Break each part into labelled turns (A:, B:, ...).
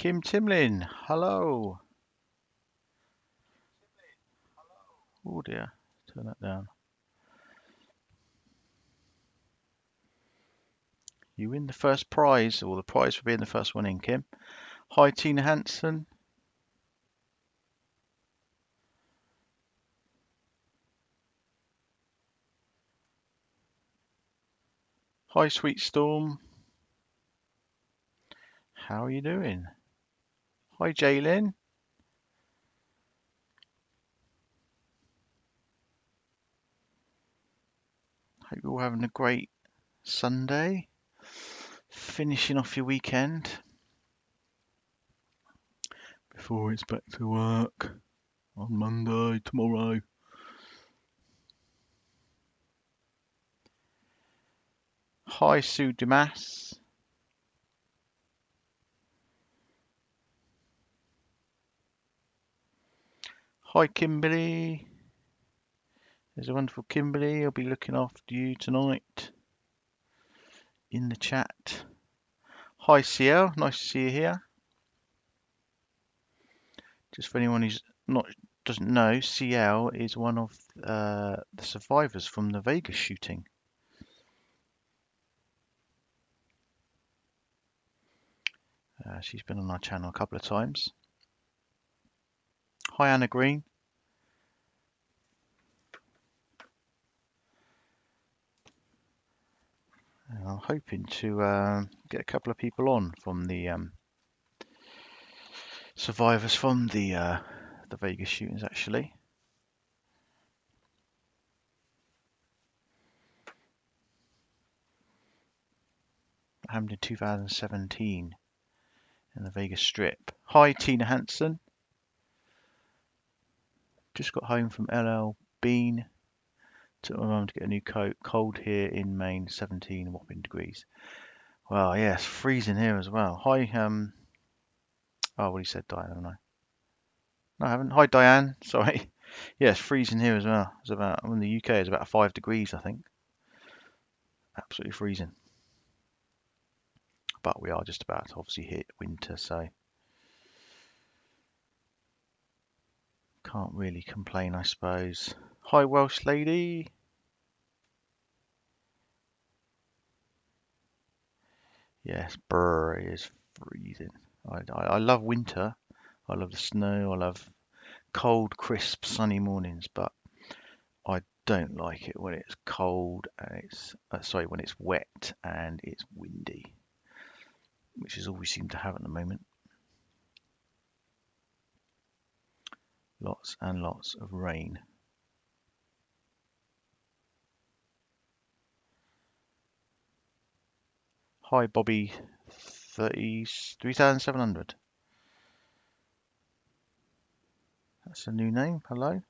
A: Kim Timlin, hello. Oh dear, turn that down. You win the first prize, or the prize for being the first one in, Kim. Hi, Tina Hansen. Hi, Sweet Storm. How are you doing? Hi, Jaylin. Hope you're all having a great Sunday. Finishing off your weekend before it's back to work on Monday, tomorrow. Hi, Sue Damas. Hi, Kimberly. There's a wonderful Kimberly. I'll be looking after you tonight in the chat. Hi, CL. Nice to see you here. Just for anyone who's not doesn't know, CL is one of the survivors from the Vegas shooting. She's been on our channel a couple of times. Hi, Anna Green. And I'm hoping to get a couple of people on from the survivors from the Vegas shootings, actually. Happened in 2017 in the Vegas Strip. Hi, Tina Hansen. Just got home from LL Bean. Took my mum to get a new coat. Cold here in Maine, 17 whopping degrees. Well, yeah, it's freezing here as well. Hi, oh, what he said, Diane, haven't I? No, I haven't. Hi, Diane. Sorry. Yeah, it's freezing here as well. It's about, in the UK, it's about 5 degrees, I think. Absolutely freezing. But we are just about to obviously hit winter, so can't really complain, I suppose. Hi, Welsh lady. Yes, brr, it is freezing. I love winter. I love the snow. I love cold, crisp, sunny mornings, but I don't like it when it's cold and it's sorry, when it's wet and it's windy, which is all we seem to have at the moment. Lots and lots of rain. Hi, Bobby, 33,700. That's a new name. Hello.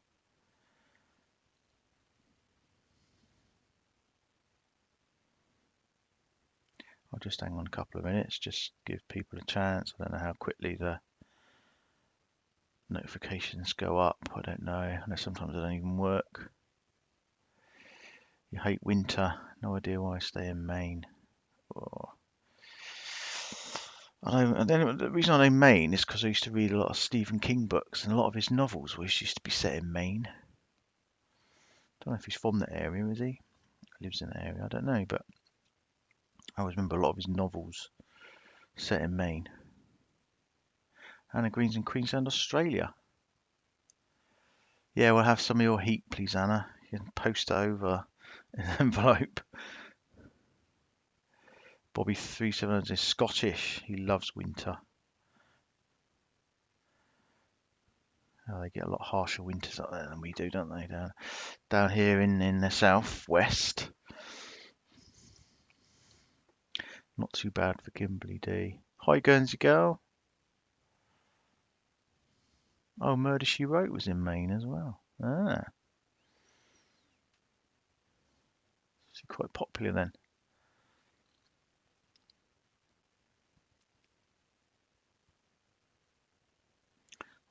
A: I'll just hang on a couple of minutes, just give people a chance. I don't know how quickly the notifications go up. I don't know. I know sometimes they don't even work. You hate winter. No idea why I stay in Maine. Oh. And then the reason I know Maine is because I used to read a lot of Stephen King books, and a lot of his novels used to be set in Maine. Don't know if he's from that area, is he? Lives in that area, I don't know, but I always remember a lot of his novels set in Maine. Anna Green's in Queensland, Australia. Yeah, we'll have some of your heat, please, Anna. You can post it over in an envelope. Bobby 3700 is Scottish. He loves winter. Oh, they get a lot harsher winters up there than we do, don't they? Down here in the southwest. Not too bad for Kimberly D. Hi, Guernsey girl. Oh, Murder She Wrote was in Maine as well. Ah, she's quite popular then.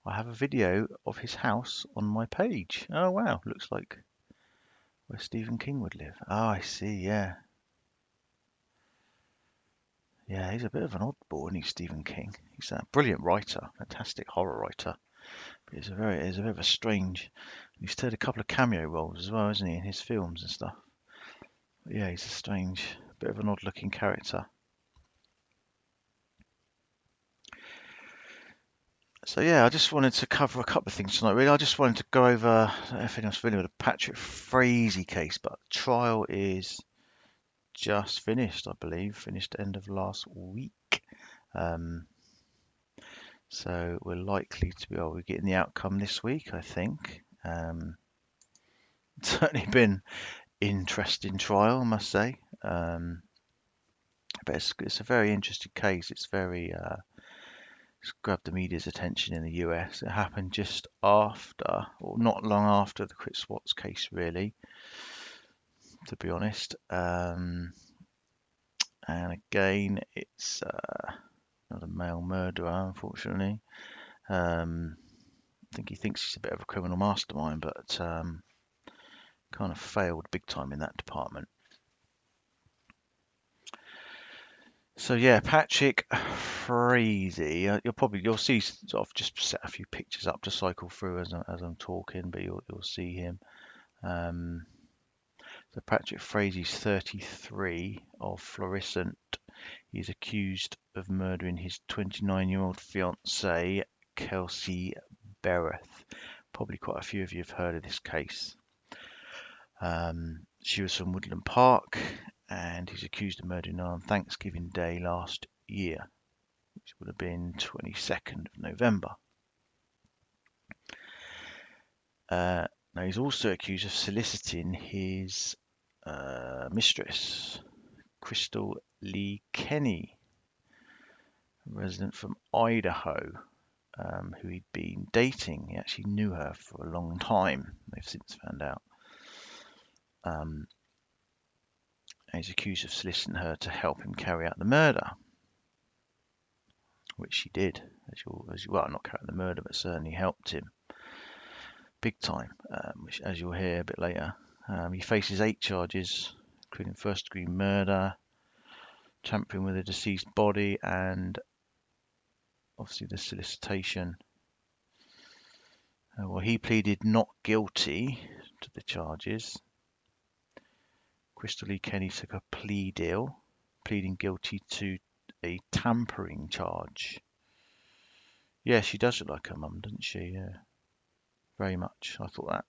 A: I have a video of his house on my page. Oh wow, looks like where Stephen King would live. Oh, I see, yeah. Yeah, he's a bit of an oddball, isn't he, Stephen King? He's a brilliant writer, fantastic horror writer. But he's a bit of a strange. He's had a couple of cameo roles as well, isn't he, in his films and stuff. But yeah, he's a strange, bit of an odd-looking character. So yeah, I just wanted to cover a couple of things tonight. Really, I just wanted to go over. I don't know if anyone's familiar with the Patrick Frazee case, but the trial is just finished, I believe, finished end of last week. Um, so we're likely to be able to get the outcome this week, I think. Certainly been interesting trial, I must say. But it's a very interesting case. It's grabbed the media's attention in the US. It happened just after, or not long after, the Chris Watts case, really, to be honest. And again, it's not a male murderer, unfortunately. I think he thinks he's a bit of a criminal mastermind, but kind of failed big time in that department. So yeah, Patrick Frazee. You'll see sort of just set a few pictures up to cycle through as I'm talking, but you'll see him. So Patrick Frazee's 33 of Florissant. He's accused of murdering his 29-year-old fiancée, Kelsey Bereth. Probably quite a few of you have heard of this case. She was from Woodland Park, and he's accused of murdering her on Thanksgiving Day last year, which would have been 22nd of November. Now he's also accused of soliciting his mistress, Crystal Lee Kenny, a resident from Idaho, who he'd been dating. He actually knew her for a long time. They've since found out. And he's accused of soliciting her to help him carry out the murder, which she did. Well, not carry out the murder, but certainly helped him big time, which, as you'll hear a bit later. He faces 8 charges, including first-degree murder, tampering with a deceased body, and obviously the solicitation. Well, he pleaded not guilty to the charges. Crystal Lee Kenny took a plea deal, pleading guilty to a tampering charge. Yeah, she does look like her mum, doesn't she? Yeah, very much. I thought that.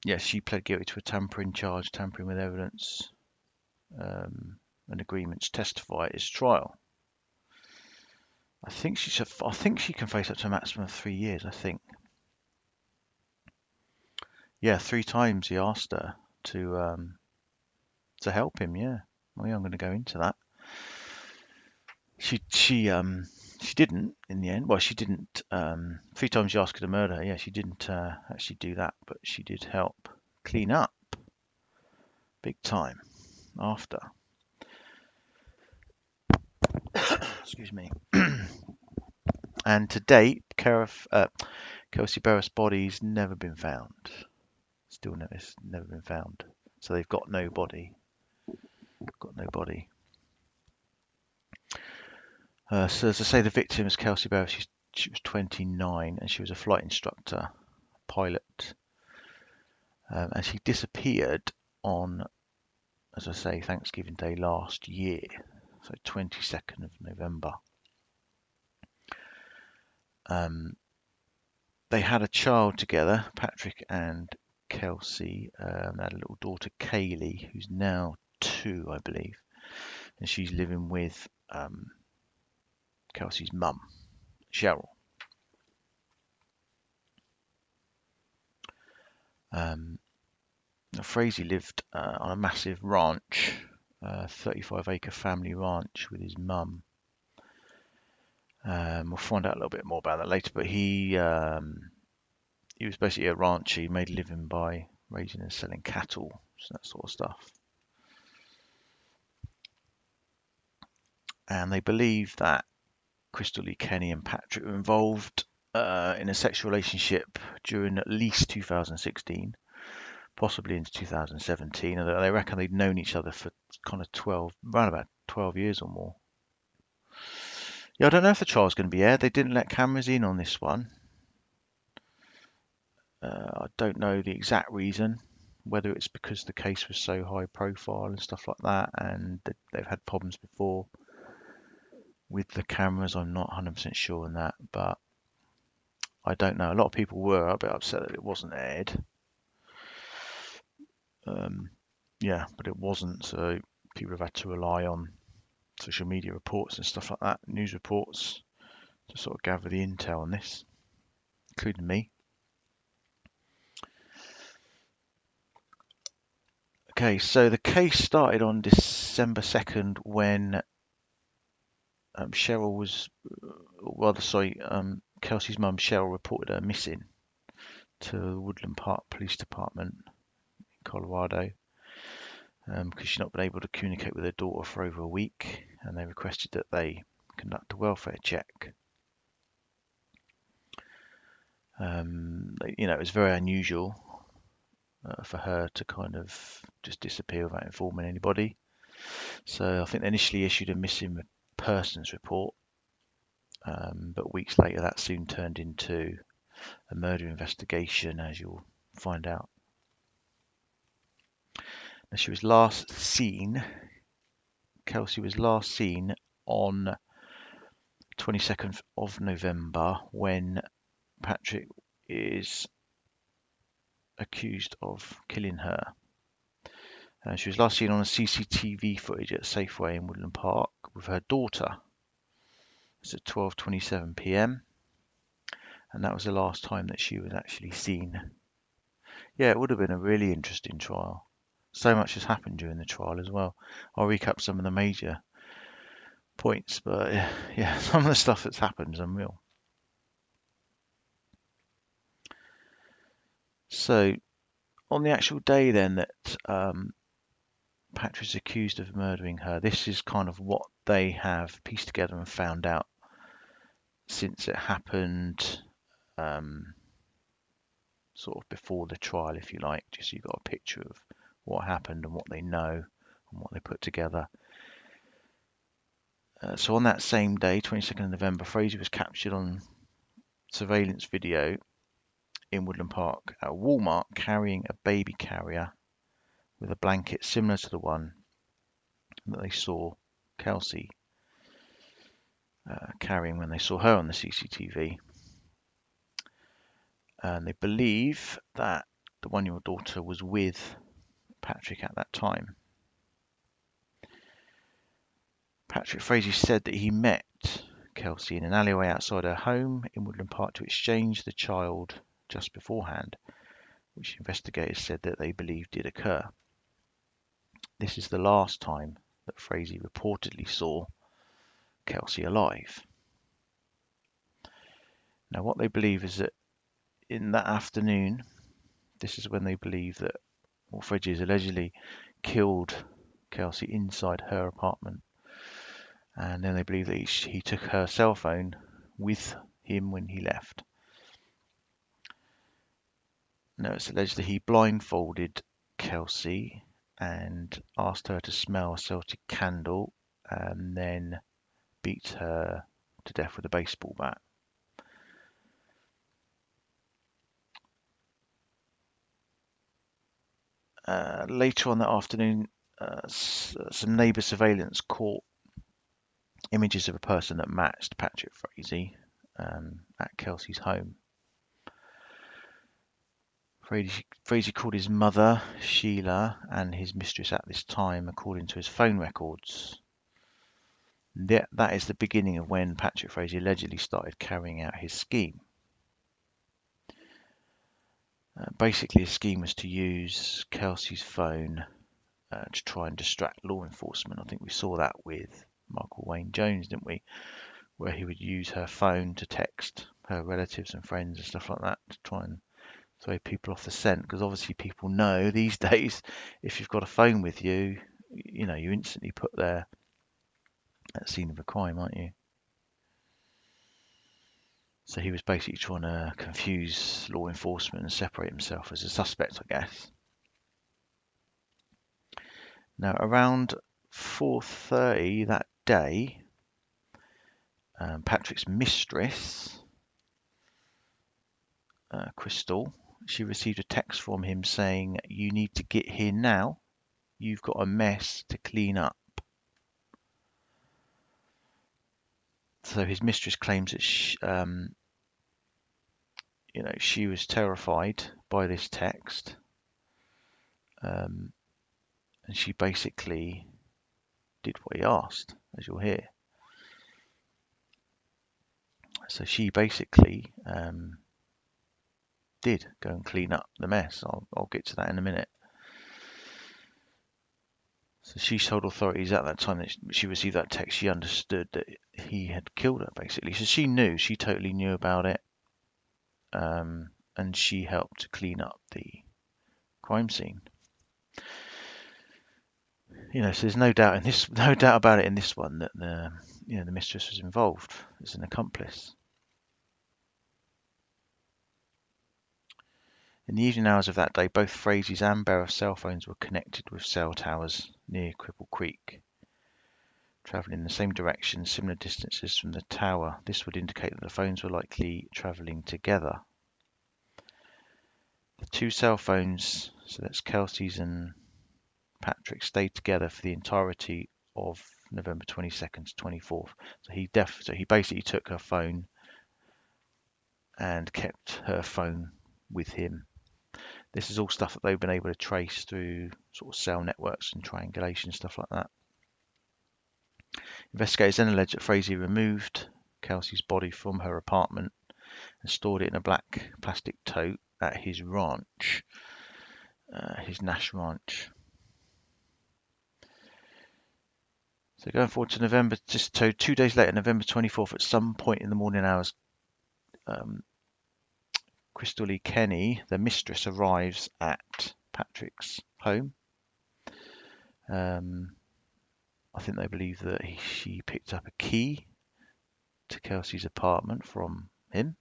A: Yeah, she pled guilty to a tampering charge, tampering with evidence, and agreement to testify at his trial. I think she can face up to a maximum of 3 years. I think. Yeah, 3 times he asked her to help him. Yeah, well, yeah, I'm going to go into that. She didn't in the end. Well, she didn't. 3 times she asked her to murder her. Yeah, she didn't actually do that, but she did help clean up big time after. Excuse me. And to date, Kelsey Bereth's body's never been found. It's never been found. So they've got no body. So as I say, the victim is Kelsey Bereth. She was 29 and she was a flight instructor, pilot. And she disappeared on, as I say, Thanksgiving Day last year. So 22nd of November. They had a child together, Patrick and Kelsey. They had a little daughter, Kaylee, who's now 2, I believe. And she's living with Kelsey's mum, Cheryln. Frazee lived on a massive ranch, 35-acre family ranch with his mum. We'll find out a little bit more about that later, but he was basically a rancher. He made a living by raising and selling cattle, that sort of stuff. And they believe that Crystal Lee Kenny and Patrick were involved in a sexual relationship during at least 2016, possibly into 2017. And they reckon they'd known each other for kind of around about 12 years or more. Yeah, I don't know if the trial's going to be aired. They didn't let cameras in on this one. I don't know the exact reason, whether it's because the case was so high profile and stuff like that, and they've had problems before with the cameras. I'm not 100% sure on that, but I don't know. A lot of people were a bit upset that it wasn't aired. Yeah, but it wasn't, so people have had to rely on social media reports and stuff like that, news reports, to sort of gather the intel on this, including me. Okay, so the case started on December 2nd when Cheryl was, Kelsey's mum Cheryl reported her missing to the Woodland Park Police Department in Colorado because she'd not been able to communicate with her daughter for over a week, and they requested that they conduct a welfare check. It was very unusual for her to kind of just disappear without informing anybody. So I think they initially issued a missing persons report, but weeks later that soon turned into a murder investigation, as you'll find out. Now, Kelsey was last seen on 22nd of November when Patrick is accused of killing her. She was last seen on a CCTV footage at Safeway in Woodland Park with her daughter. It's at 12:27 p.m. and that was the last time that she was actually seen. Yeah, it would have been a really interesting trial. So much has happened during the trial as well. I'll recap some of the major points, but yeah, some of the stuff that's happened is unreal. So, on the actual day then that Patrick's accused of murdering her, this is kind of what they have pieced together and found out since it happened, sort of before the trial, if you like, just so you've got a picture of what happened and what they know and what they put together. So on that same day, 22nd of November, Frazee was captured on surveillance video in Woodland Park at Walmart carrying a baby carrier with a blanket similar to the one that they saw Kelsey carrying when they saw her on the CCTV. And they believe that the one-year-old daughter was with Patrick at that time. Patrick Frazee said that he met Kelsey in an alleyway outside her home in Woodland Park to exchange the child just beforehand, which investigators said that they believe did occur. This is the last time that Frazee reportedly saw Kelsey alive. Now, what they believe is that in that afternoon, this is when they believe that Frazee has allegedly killed Kelsey inside her apartment. And then they believe that he took her cell phone with him when he left. Now, it's alleged that he blindfolded Kelsey and asked her to smell a scented candle and then beat her to death with a baseball bat. Later on that afternoon, some neighbour surveillance caught images of a person that matched Patrick Frazee at Kelsey's home. Frazee called his mother, Sheila, and his mistress at this time, according to his phone records. That is the beginning of when Patrick Frazee allegedly started carrying out his scheme. Basically, his scheme was to use Kelsey's phone to try and distract law enforcement. I think we saw that with Michael Wayne Jones, didn't we? Where he would use her phone to text her relatives and friends and stuff like that to try and throw people off the scent. Because obviously people know these days, if you've got a phone with you, you instantly put there at the scene of a crime, aren't you? So he was basically trying to confuse law enforcement and separate himself as a suspect, I guess. Now, around 4:30 that day, Patrick's mistress, Crystal, she received a text from him saying, "You need to get here now. You've got a mess to clean up." So his mistress claims that she was terrified by this text, and she basically did what he asked, as you'll hear. So she basically did go and clean up the mess. I'll get to that in a minute. So she told authorities at that time that she received that text, she understood that he had killed her, basically. So she totally knew about it, and she helped to clean up the crime scene. So there's no doubt about it in this one that the mistress was involved as an accomplice. In the evening hours of that day, both Frazee's and Bereth's cell phones were connected with cell towers near Cripple Creek, travelling in the same direction, similar distances from the tower. This would indicate that the phones were likely travelling together. The two cell phones, so that's Kelsey's and Patrick, stayed together for the entirety of November 22nd to 24th. So he basically took her phone and kept her phone with him. This is all stuff that they've been able to trace through sort of cell networks and triangulation, stuff like that. Investigators then alleged that Frazee removed Kelsey's body from her apartment and stored it in a black plastic tote at his ranch, his Nash Ranch. So going forward to November, just 2 days later, November 24th, at some point in the morning hours, Crystal Lee Kenny, the mistress, arrives at Patrick's home. I think they believe that she picked up a key to Kelsey's apartment from him.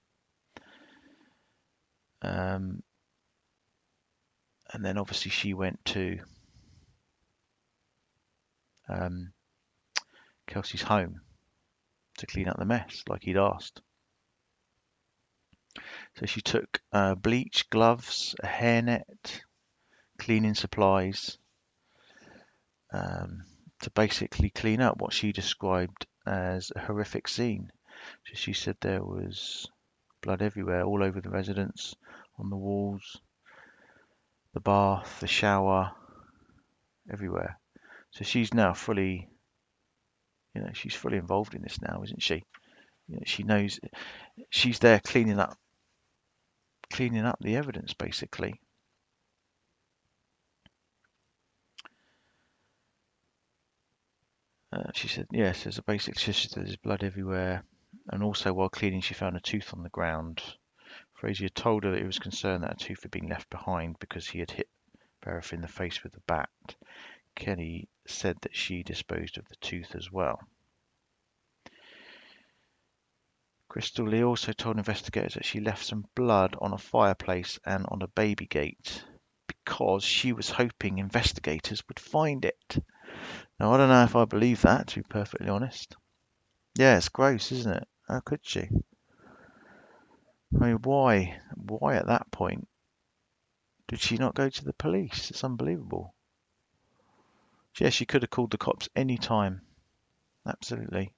A: And then obviously she went to Kelsey's home to clean up the mess like he'd asked. So she took bleach, gloves, a hairnet, cleaning supplies, to basically clean up what she described as a horrific scene. So she said there was blood everywhere, all over the residence, on the walls, the bath, the shower, everywhere. So she's now fully, she's fully involved in this now, isn't she? She knows she's there cleaning up the evidence, basically. She said, yes, there's blood everywhere. And also while cleaning, she found a tooth on the ground. Frazee had told her that he was concerned that a tooth had been left behind because he had hit Bereth in the face with a bat. Kenny said that she disposed of the tooth as well. Crystal Lee also told investigators that she left some blood on a fireplace and on a baby gate because she was hoping investigators would find it. Now, I don't know if I believe that, to be perfectly honest. Yeah, it's gross, isn't it? How could she? I mean, why? Why at that point did she not go to the police? It's unbelievable. Yeah, she could have called the cops any time. Absolutely.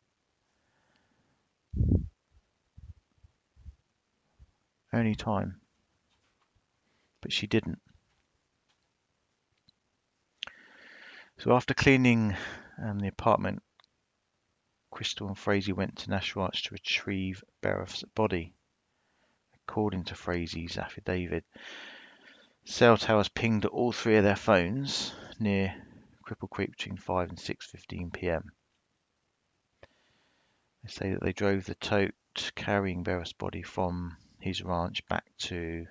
A: Any time. But she didn't. So after cleaning the apartment, Crystal and Frazee went to Nash Ranch to retrieve Bereth's body. According to Frazee's affidavit, cell towers pinged all three of their phones near Cripple Creek between 5 and 6:15 p.m. They say that they drove the tote carrying Bereth's body from his ranch back to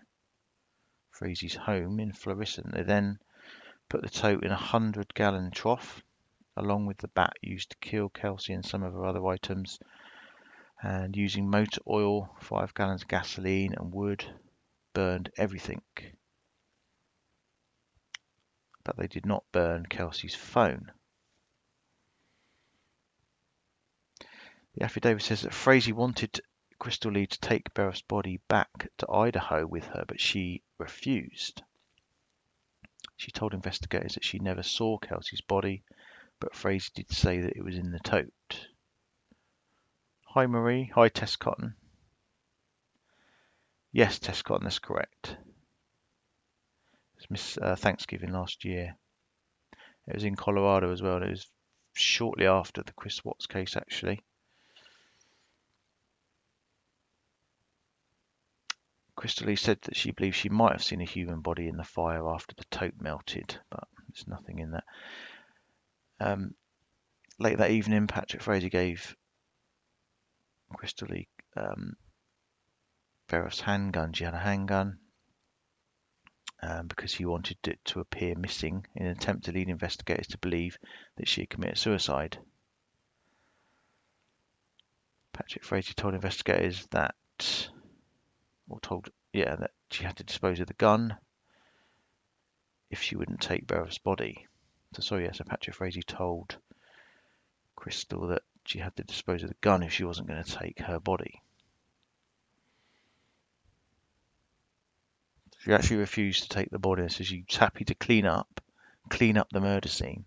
A: Frazee's home in Florissant. They then put the tote in a 100-gallon trough, along with the bat used to kill Kelsey and some of her other items, and using motor oil, 5 gallons of gasoline and wood, burned everything. but they did not burn Kelsey's phone. The affidavit says that Frazee wanted Crystal Lee to take Bereth's body back to Idaho with her, but she refused. She told investigators that she never saw Kelsey's body, but Frazee did say that it was in the tote. Hi Marie. Hi Tess Cotton. Yes, Tess Cotton, that's correct. It was Thanksgiving last year. It was in Colorado as well. It was shortly after the Chris Watts case, actually. Crystal Lee said that she believes she might have seen a human body in the fire after the tote melted, but there's nothing in that. Late that evening, Patrick Frazee gave Crystal Lee Bereth's handgun. She had a handgun because he wanted it to appear missing in an attempt to lead investigators to believe that she had committed suicide. Patrick Frazee told investigators that she had to dispose of the gun if she wouldn't take Bereth's body. So Patrick Frazee told Crystal that she had to dispose of the gun if she wasn't going to take her body. She actually refused to take the body, so she's happy to clean up the murder scene,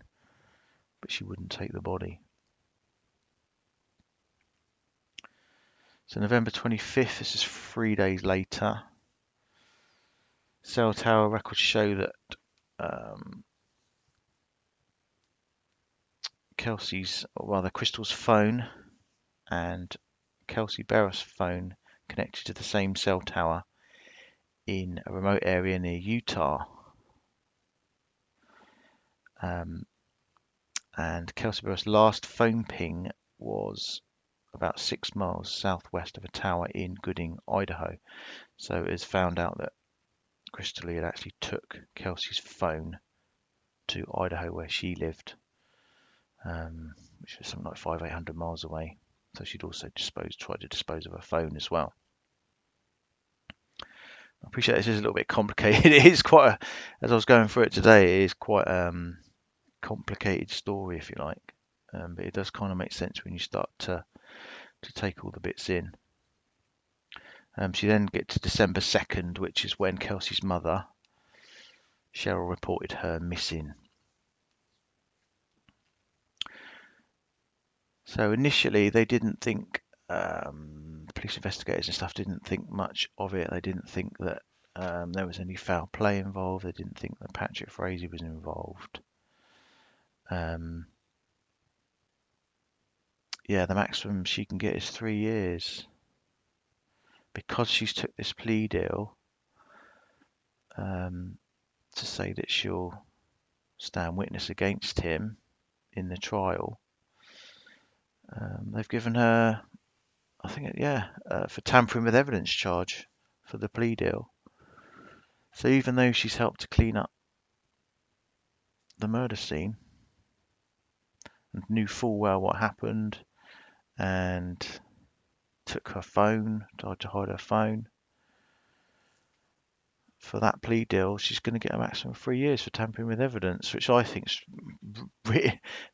A: but she wouldn't take the body. So November 25th, this is 3 days later. Cell tower records show that Crystal's phone and Kelsey Bereth's phone connected to the same cell tower in a remote area near Utah. And Kelsey Bereth's last phone ping was about 6 miles southwest of a tower in Gooding, Idaho. So it is found out that Crystal Lee had actually took Kelsey's phone to Idaho where she lived, which was something like 500-800 miles away. So she'd also tried to dispose of her phone as well. I appreciate this is a little bit complicated. It is as I was going through it today, it is quite complicated story, if you like. But it does kind of make sense when you start to take all the bits in. She then gets to December 2nd, which is when Kelsey's mother, Cheryln, reported her missing. So initially they didn't think, police investigators and stuff didn't think much of it. They didn't think that there was any foul play involved. They didn't think that Patrick Frazee was involved. The maximum she can get is 3 years. Because she's took this plea deal to say that she'll stand witness against him in the trial, they've given her, I think, for tampering with evidence charge for the plea deal. So even though she's helped to clean up the murder scene and knew full well what happened and took her phone, tried to hide her phone, for that plea deal, she's going to get a maximum of 3 years for tampering with evidence, which I think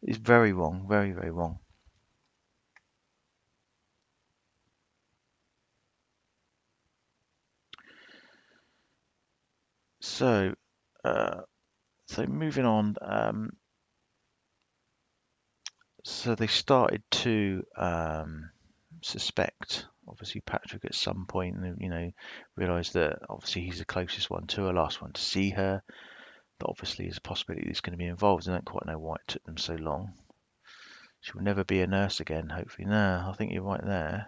A: is very wrong, very, very wrong. So moving on. So they started to suspect, obviously, Patrick at some point, and realised that obviously he's the closest one to her, last one to see her. That obviously is a possibility he's going to be involved. I don't quite know why it took them so long. She will never be a nurse again, hopefully. No, I think you're right there.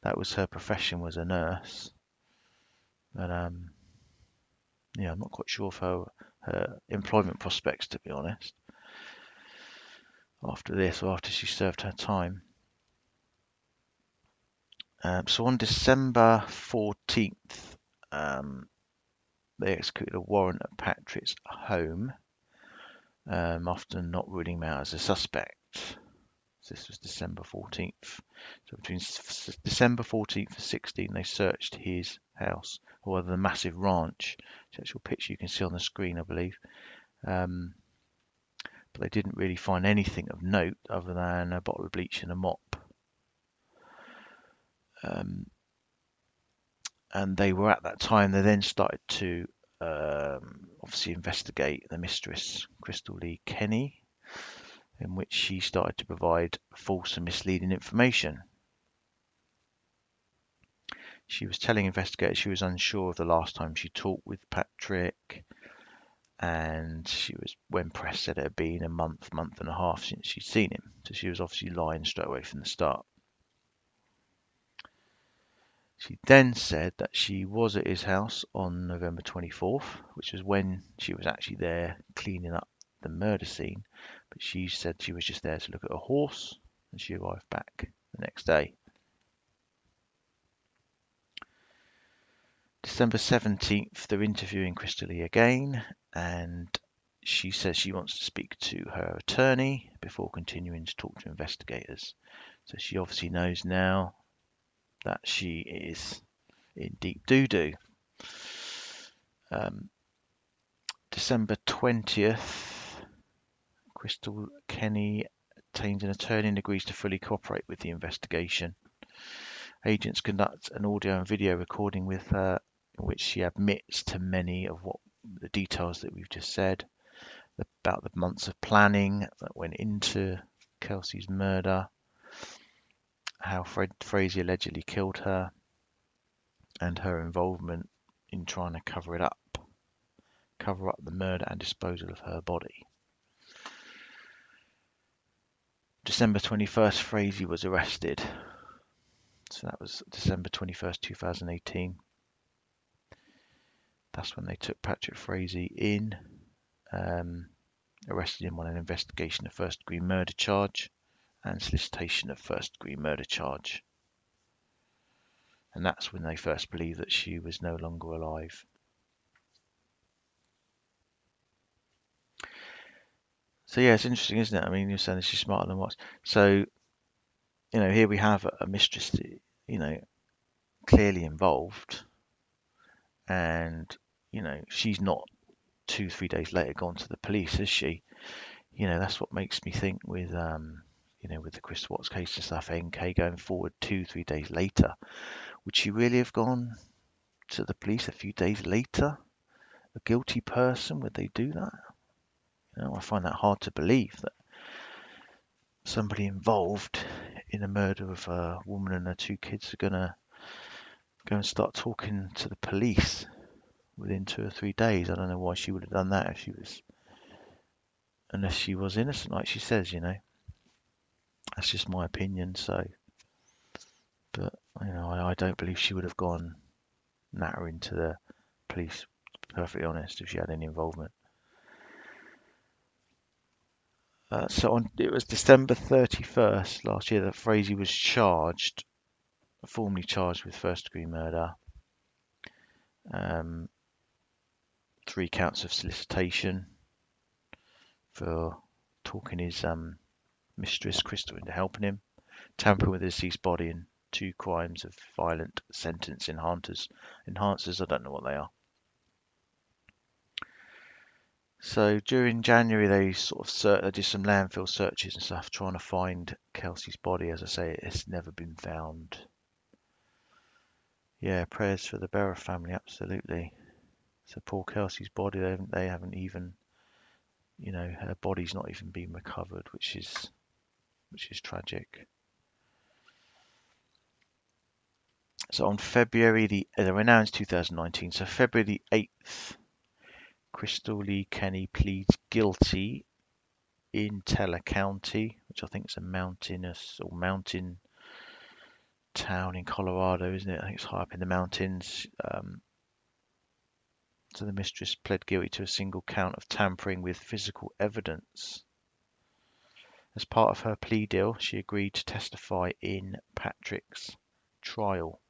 A: That was her profession, was a nurse. But I'm not quite sure of her employment prospects, to be honest, after this or after she served her time. So on December 14th, they executed a warrant at Patrick's home, after not ruling him out as a suspect. So this was December 14th. So between December 14th and 16th, they searched his house, or the massive ranch. It's the actual picture you can see on the screen, I believe. Um, but they didn't really find anything of note other than a bottle of bleach and a mop. And they were at that time, they then started to obviously investigate the mistress, Crystal Lee Kenny, in which she started to provide false and misleading information. She was telling investigators she was unsure of the last time she talked with Patrick, and when pressed, said it had been a month and a half since she'd seen him. So she was obviously lying straight away from the start. She then said that she was at his house on November 24th, which was when she was actually there cleaning up the murder scene. But she said she was just there to look at a horse, and she arrived back the next day. December 17th, they're interviewing Crystal Lee again, and she says she wants to speak to her attorney before continuing to talk to investigators. So she obviously knows now that she is in deep doo-doo. December 20th, Crystal Kenny obtains an attorney and agrees to fully cooperate with the investigation. Agents conduct an audio and video recording with her in which she admits to many of the details that we've just said about the months of planning that went into Kelsey's murder, how Frazee allegedly killed her, and her involvement in trying to cover up the murder and disposal of her body. December 21st, Frazee was arrested. So that was December 21st, 2018. That's when they took Patrick Frazee in, arrested him on an investigation of first-degree murder charge and solicitation of first-degree murder charge. And that's when they first believed that she was no longer alive. So yeah, it's interesting, isn't it? I mean, you're saying that she's smarter than what? So, here we have a mistress, clearly involved, and, she's not 2-3 days later gone to the police, is she? That's what makes me think with the Chris Watts case and stuff, NK going forward 2-3 days later, would she really have gone to the police a few days later? A guilty person, would they do that? I find that hard to believe, that somebody involved in the murder of a woman and her 2 kids are gonna go and start talking to the police within 2 or 3 days. I don't know why she would have done that unless she was innocent, like she says. That's just my opinion. So, but I don't believe she would have gone nattering to the police, to be perfectly honest, if she had any involvement. It was December 31st last year that Frazee was formally charged with first-degree murder, 3 counts of solicitation for talking his mistress Crystal into helping him, tampering with a deceased body, and 2 crimes of violent sentence enhancers. I don't know what they are. So during January, they they did some landfill searches and stuff, trying to find Kelsey's body. As I say, it's never been found. Yeah, prayers for the Bearer family, absolutely. So poor Kelsey's body, they haven't even, her body's not even been recovered, which is tragic. So on February we're now in 2019. So February the 8th, Crystal Lee Kenny pleads guilty in Teller County, which I think is a mountain town in Colorado, isn't it? I think it's high up in the mountains. So the mistress pled guilty to a single count of tampering with physical evidence. As part of her plea deal, she agreed to testify in Patrick's trial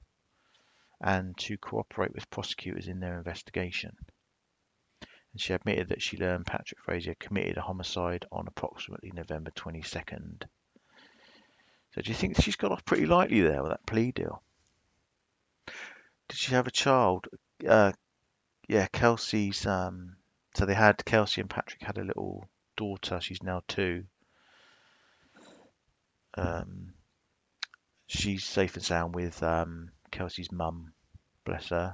A: and to cooperate with prosecutors in their investigation. And she admitted that she learned Patrick Frazee committed a homicide on approximately November 22nd. So do you think she's got off pretty lightly there with that plea deal? Did she have a child? Yeah, Kelsey's So they had Kelsey and Patrick had a little daughter. She's now 2. Um, she's safe and sound with Kelsey's mum. Bless her.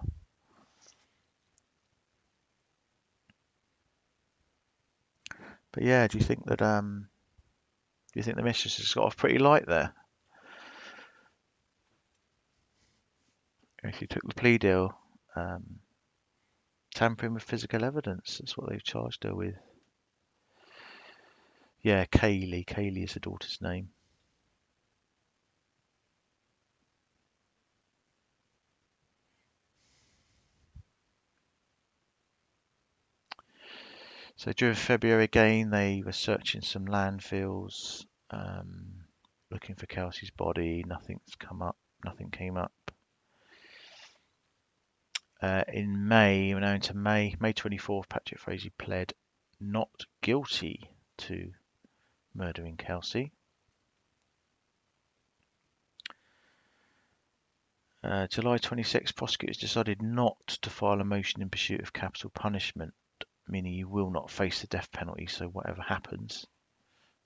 A: But yeah, do you think the mistress has got off pretty light there? If you took the plea deal, um, tampering with physical evidence, that's what they've charged her with. Yeah, Kaylee. Kaylee is the daughter's name. So during February again, they were searching some landfills, looking for Kelsey's body. Nothing's come up. Nothing came up. In May, we're now into May 24th, Patrick Frazee pled not guilty to murdering Kelsey. July 26th, prosecutors decided not to file a motion in pursuit of capital punishment, meaning he will not face the death penalty. So whatever happens,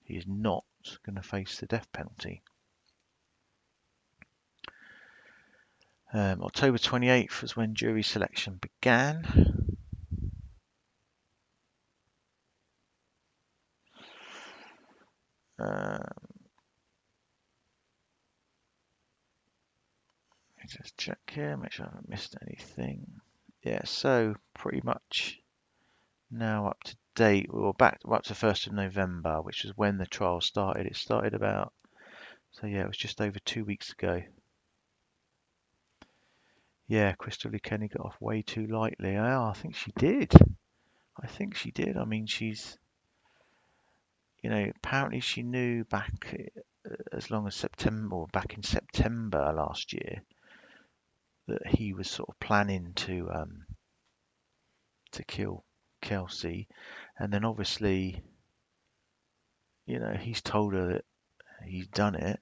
A: he is not going to face the death penalty. October 28th was when jury selection began. Just check here, make sure I haven't missed anything. Yeah, so pretty much now up to date. We're up to 1st of November, which is when the trial started. It started about, so yeah, it was just over 2 weeks ago. Yeah, Crystal Lee Kenny got off way too lightly. I think she did. I mean, she's, apparently she knew back as long as September, or back in September last year, that he was sort of planning to kill Kelsey, and then obviously, he's told her that he's done it,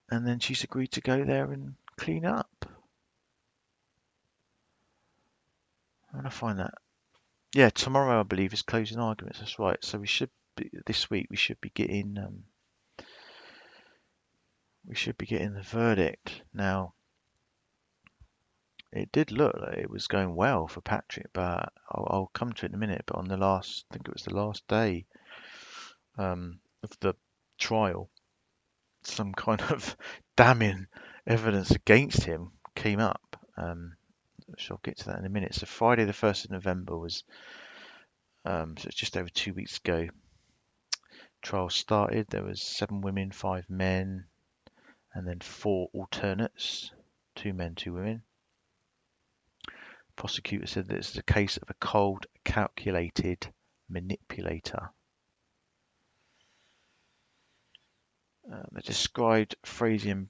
A: and then she's agreed to go there and clean up. I'm gonna find that. Yeah, tomorrow I believe is closing arguments. That's right. So this week we should be getting the verdict. Now, it did look like it was going well for Patrick, but I'll come to it in a minute. But I think it was the last day of the trial, some kind of damning evidence against him came up. So I'll get to that in a minute. So Friday, the 1st of November was, so it's just over 2 weeks ago. Trial started. There was 7 women, 5 men, and then 4 alternates, 2 men, 2 women. Prosecutor said this is a case of a cold, calculated manipulator. They described Frazee and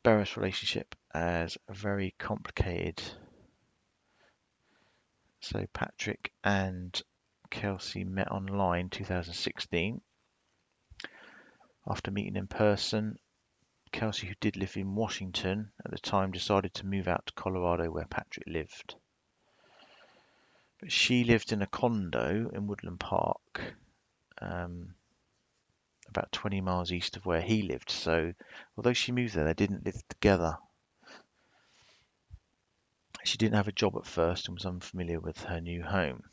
A: Barrett's relationship as very complicated. So Patrick and Kelsey met online 2016. After meeting in person, Kelsey, who did live in Washington at the time, decided to move out to Colorado where Patrick lived. But she lived in a condo in Woodland Park, about 20 miles east of where he lived. So although she moved there, they didn't live together. She didn't have a job at first and was unfamiliar with her new home.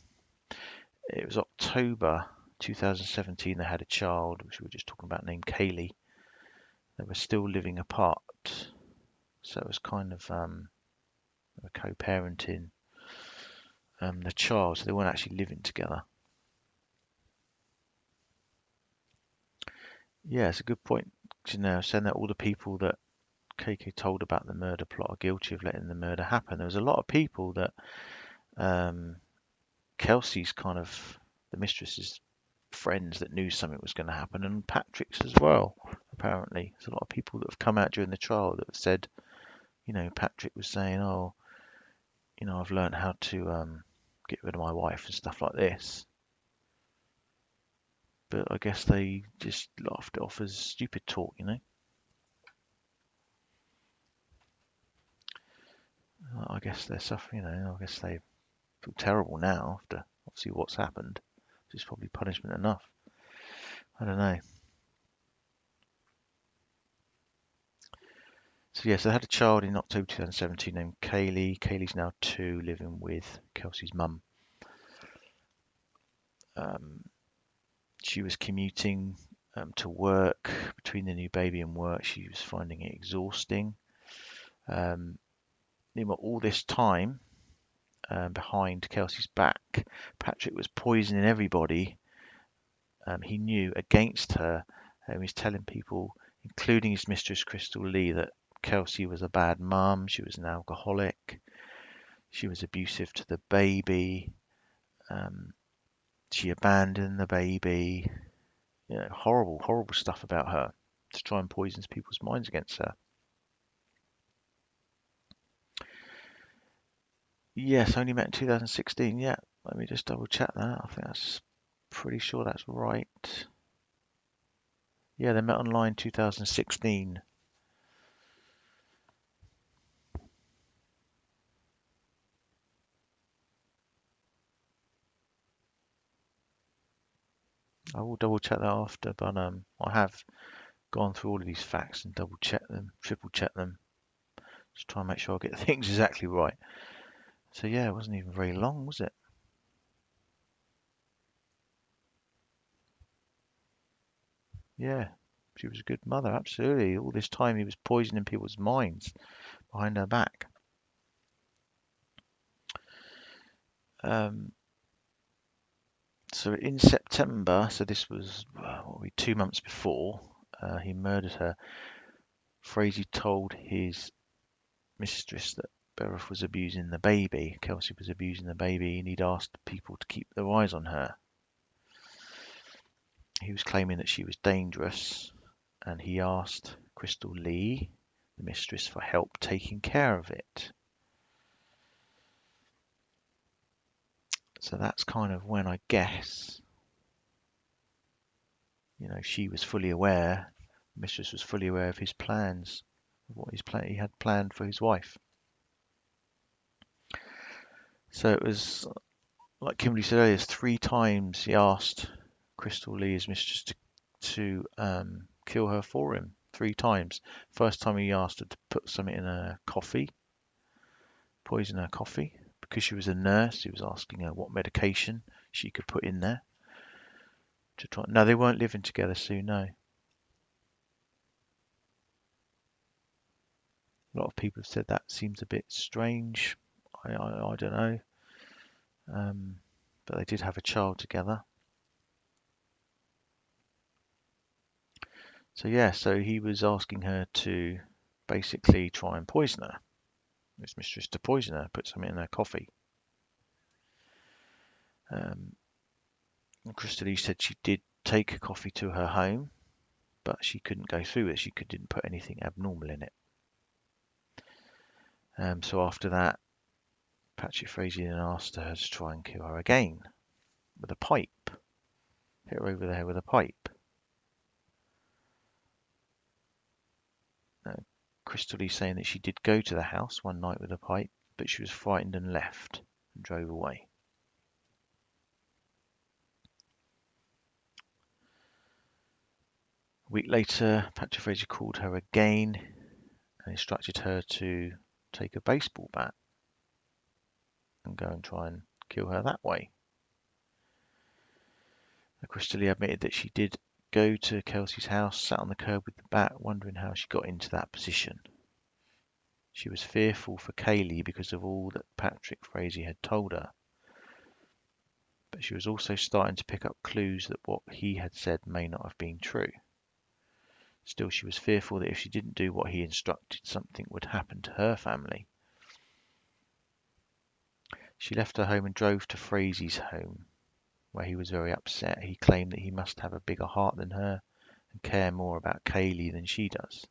A: It was October 2017 they had a child, which we were just talking about, named Kaylee. They were still living apart, so it was kind of co-parenting the child, so they weren't actually living together. Yeah, it's a good point. Saying that all the people that KK told about the murder plot are guilty of letting the murder happen. There was a lot of people that Kelsey's kind of, the mistress's friends, that knew something was going to happen, and Patrick's as well, apparently. There's a lot of people that have come out during the trial that have said, Patrick was saying, oh, I've learned how to get rid of my wife and stuff like this. But I guess they just laughed it off as stupid talk, I guess they're suffering, I guess they feel terrible now after obviously what's happened. It's probably punishment enough. I don't know. So yeah, so they had a child in October 2017 named Kaylee. Kaylee's now 2, living with Kelsey's mum. She was commuting to work. Between the new baby and work, she was finding it exhausting. Meanwhile, all this time, behind Kelsey's back, Patrick was poisoning everybody he knew against her. He's telling people, including his mistress Crystal Lee, that Kelsey was a bad mum, she was an alcoholic, she was abusive to the baby, she abandoned the baby. You know, horrible, horrible stuff about her to try and poison people's minds against her. Yes, only met in 2016. Yeah, let me just double check that. I think that's pretty sure that's right. Yeah, they met online 2016. I will double check that after, but I have gone through all of these facts and double check them, triple check them, just try and make sure I get things exactly right. So yeah, it wasn't even very long, was it? Yeah, she was a good mother, absolutely. All this time he was poisoning people's minds behind her back. Um, so in September, so this was what were we, 2 months before he murdered her, Frazee told his mistress that Bereth was abusing the baby, Kelsey was abusing the baby, and he'd asked people to keep their eyes on her. He was claiming that she was dangerous, and he asked Crystal Lee, the mistress, for help taking care of it. So that's kind of when I guess, she was fully aware, the mistress was fully aware of his plans, of what he had planned for his wife. So it was, like Kimberly said earlier, 3 times he asked Crystal Lee, his mistress, to kill her for him. 3 times. First time he asked her to put something in her coffee, poison her coffee. Because she was a nurse, he was asking her what medication she could put in there to try. No, they weren't living together soon. No, a lot of people have said that seems a bit strange. I don't know, but they did have a child together. So yeah, so he was asking her to basically try and poison her. His mistress to poison her, put something in her coffee. Crystal Lee said she did take a coffee to her home, but she couldn't go through it. She didn't put anything abnormal in it. So after that, Patrick Frazee then asked her to try and kill her again with a pipe. Hit her over the head with a pipe. Now, Crystal Lee saying that she did go to the house one night with a pipe, but she was frightened and left and drove away. A week later, Patrick Frazee called her again and instructed her to take a baseball bat and go and try and kill her that way. Crystal Lee admitted that she did go to Kelsey's house, sat on the curb with the bat, wondering how she got into that position. She was fearful for Kaylee because of all that Patrick Frazee had told her. But she was also starting to pick up clues that what he had said may not have been true. Still, she was fearful that if she didn't do what he instructed, something would happen to her family. She left her home and drove to Frazee's home, where he was very upset. He claimed that he must have a bigger heart than her and care more about Kaylee than she does.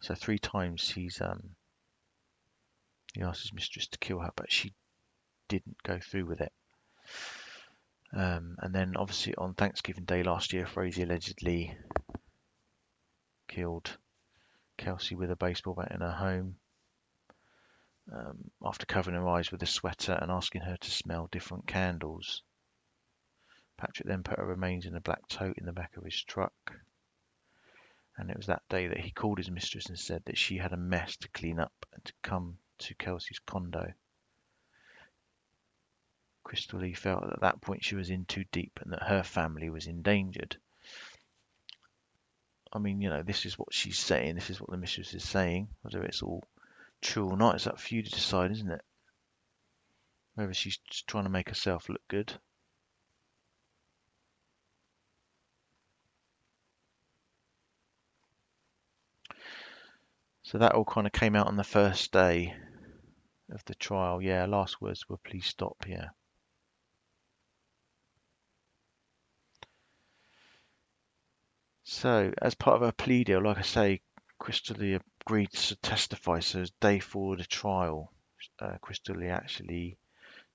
A: So 3 times he asked his mistress to kill her, but she didn't go through with it. And then obviously on Thanksgiving Day last year, Frazee allegedly killed Kelsey with a baseball bat in her home. after covering her eyes with a sweater and asking her to smell different candles. Patrick then put her remains in a black tote in the back of his truck. And it was that day that he called his mistress and said that she had a mess to clean up and to come to Kelsey's condo. Crystal Lee felt that at that point she was in too deep and that her family was endangered. I mean, this is what she's saying. This is what the mistress is saying. Whether it's all true or not, it's up for you to decide, isn't it? Whether she's just trying to make herself look good. So that all kind of came out on the first day of the trial. Yeah, last words were please stop. Yeah. So as part of her plea deal, like I say, Crystal Lee agreed to testify. So as day 4 of the trial, Crystal Lee actually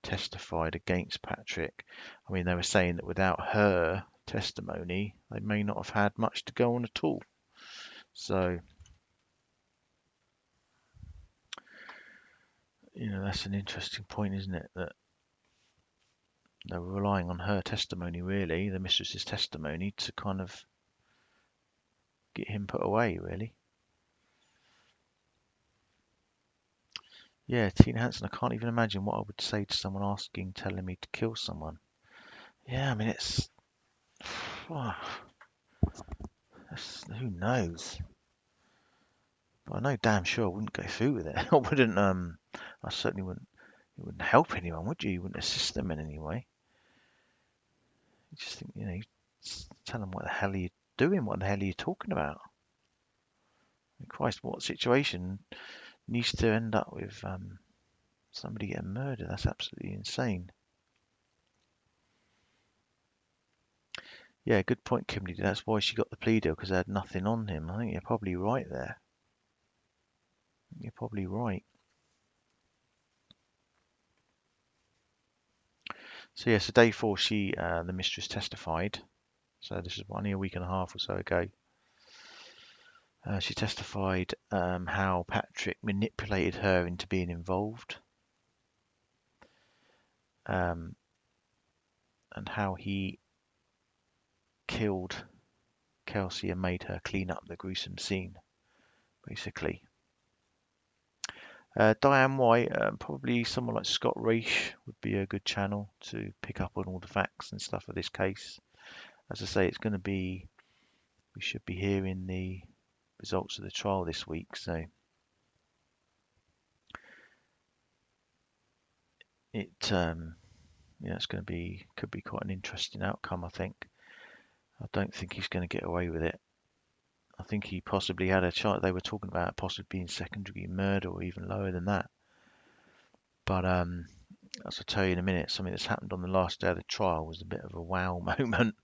A: testified against Patrick. I mean, they were saying that without her testimony, they may not have had much to go on at all. So, that's an interesting point, isn't it? That they were relying on her testimony, really, the mistress's testimony, to kind of get him put away, really. Yeah, Tina Hansen, I can't even imagine what I would say to someone telling me to kill someone. Yeah, I mean, who knows? But I know damn sure I wouldn't go through with it. I certainly wouldn't, it wouldn't help anyone, would you? You wouldn't assist them in any way. You just think, you tell them what the hell are you doing? What the hell are you talking about? Christ, what situation needs to end up with somebody getting murdered? That's absolutely insane. Yeah, good point, Kimberly. That's why she got the plea deal, because they had nothing on him. I think you're probably right there. You're probably right. So yeah, so day 4, the mistress testified. So this is only a week and a half or so ago. She testified how Patrick manipulated her into being involved, and how he killed Kelsey and made her clean up the gruesome scene, basically. Diane White, probably someone like Scott Reish would be a good channel to pick up on all the facts and stuff of this case. As I say, we should be hearing the results of the trial this week, so it's could be quite an interesting outcome, I think. I don't think he's going to get away with it. I think he possibly had a chance. They were talking about possibly being second-degree murder or even lower than that. But as I'll tell you in a minute, something that's happened on the last day of the trial was a bit of a wow moment.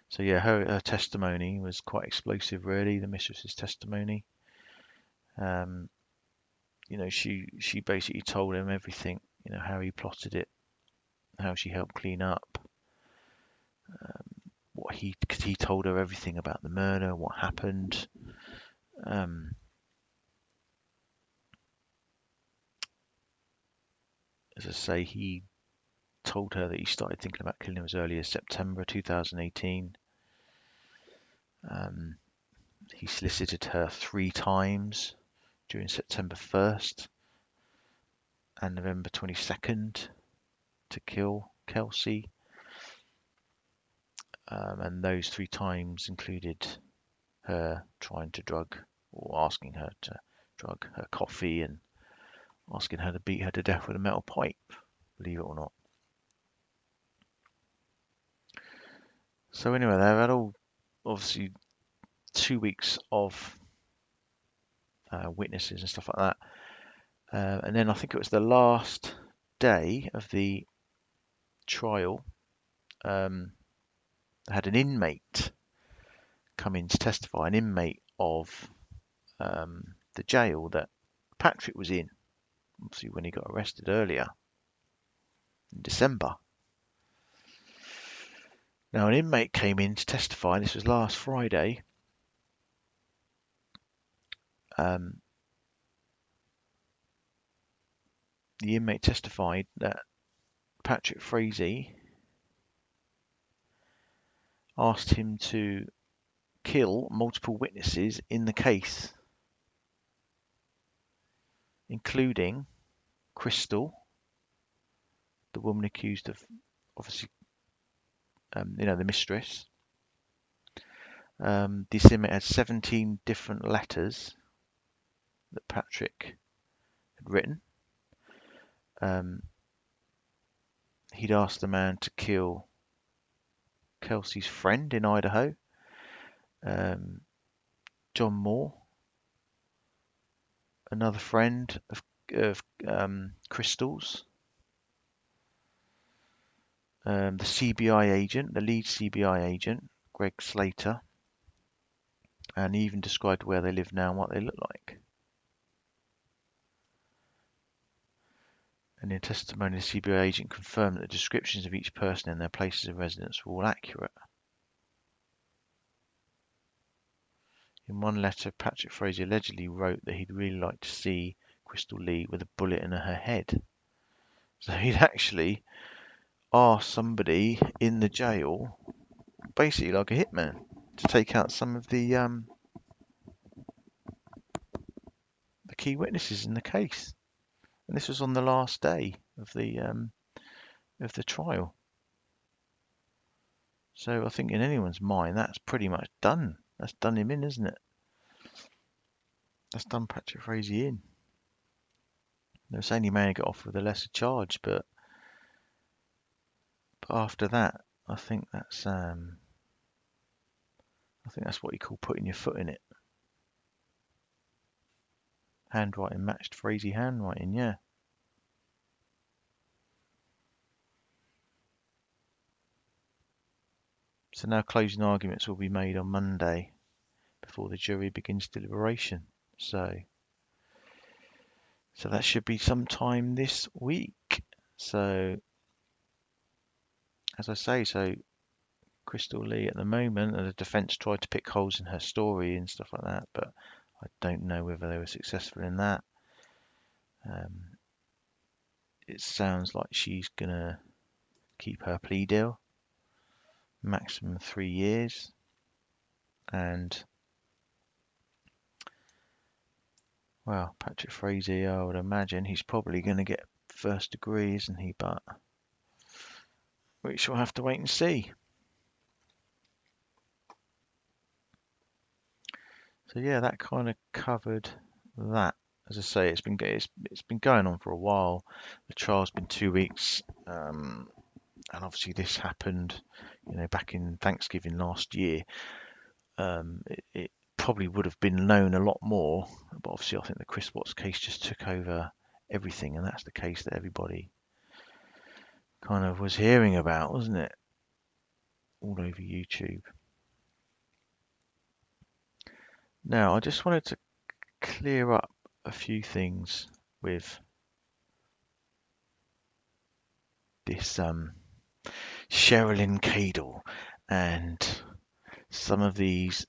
A: So yeah, her testimony was quite explosive, really. The mistress's testimony. She basically told him everything. How he plotted it, how she helped clean up, because he told her everything about the murder, what happened. As I say, he told her that he started thinking about killing her as early as September 2018. He solicited her 3 times during September 1st and November 22nd to kill Kelsey. And those 3 times included her trying to drug, or asking her to drug her coffee, and asking her to beat her to death with a metal pipe, believe it or not. So anyway, they've had obviously 2 weeks of witnesses and stuff like that. And then I think it was the last day of the trial, they had an inmate come in to testify, an inmate of the jail that Patrick was in, obviously when he got arrested earlier in December. Now, an inmate came in to testify, this was last Friday, um, the inmate testified that Patrick Frazee asked him to kill multiple witnesses in the case, including Crystal, the woman accused of obviously, the mistress. This inmate had 17 different letters that Patrick had written. He'd asked the man to kill Kelsey's friend in Idaho, John Moore, another friend of Crystal's, the CBI agent, the lead CBI agent, Greg Slater, and he even described where they live now and what they look like. And in testimony, the CBI agent confirmed that the descriptions of each person and their places of residence were all accurate. In one letter, Patrick Frazee allegedly wrote that he'd really like to see Crystal Lee with a bullet in her head. So he'd actually asked somebody in the jail, basically like a hitman, to take out some of the key witnesses in the case. And this was on the last day of the trial. So I think in anyone's mind, that's pretty much done. That's done him in, isn't it? That's done Patrick Frazee in. They were saying he may get off with a lesser charge, but after that, I think that's what you call putting your foot in it. Handwriting matched Frazee handwriting, yeah. So now closing arguments will be made on Monday before the jury begins deliberation. So that should be sometime this week. So, as I say, Crystal Lee at the moment, the defence tried to pick holes in her story and stuff like that, but I don't know whether they were successful in that. It sounds like she's going to keep her plea deal, maximum 3 years, and well, Patrick Frazee, I would imagine he's probably going to get first degree, isn't he? But we shall have to wait and see. So yeah, that kind of covered that. As I say, it's been going on for a while. The trial's been 2 weeks, and obviously this happened, back in Thanksgiving last year. It probably would have been known a lot more, but obviously I think the Chris Watts case just took over everything, and that's the case that everybody kind of was hearing about, wasn't it? All over YouTube. Now, I just wanted to clear up a few things with this Cheryln Cadle and some of these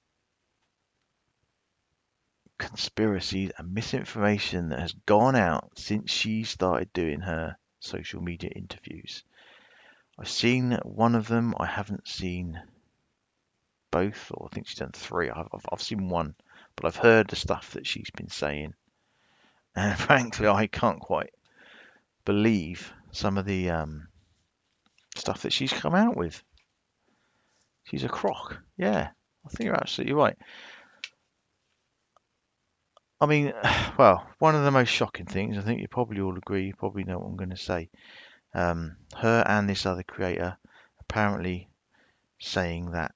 A: conspiracies and misinformation that has gone out since she started doing her social media interviews. I've seen one of them. I haven't seen both, or I think she's done 3. I've seen one, but I've heard the stuff that she's been saying, and frankly, I can't quite believe some of the stuff that she's come out with. She's a crock. Yeah, I think you're absolutely right. I mean, well, one of the most shocking things, I think you probably all agree, you probably know what I'm going to say. Her and this other creator apparently saying that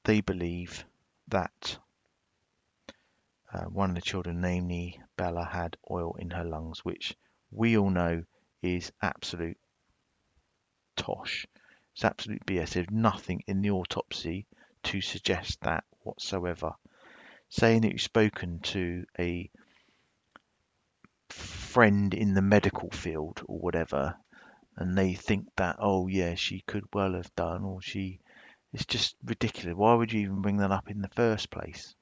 A: they believe that one of the children, namely Bella, had oil in her lungs, which we all know is absolute tosh. It's absolute BS. There's nothing in the autopsy to suggest that whatsoever. Saying that you've spoken to a friend in the medical field or whatever, and they think that, oh yeah, she could well have done, or it's just ridiculous. Why would you even bring that up in the first place?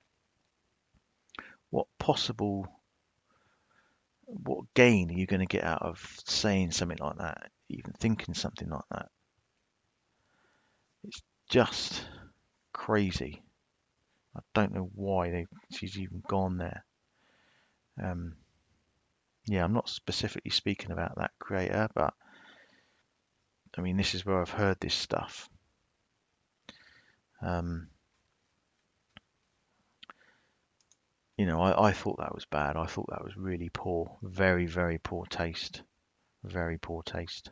A: what gain are you going to get out of saying something like that, even thinking something like that? It's just crazy. I don't know why she's even gone there. Yeah, I'm not specifically speaking about that creator, but I mean, this is where I've heard this stuff. You know, I thought that was bad. I thought that was really poor. Very, very poor taste. Very poor taste.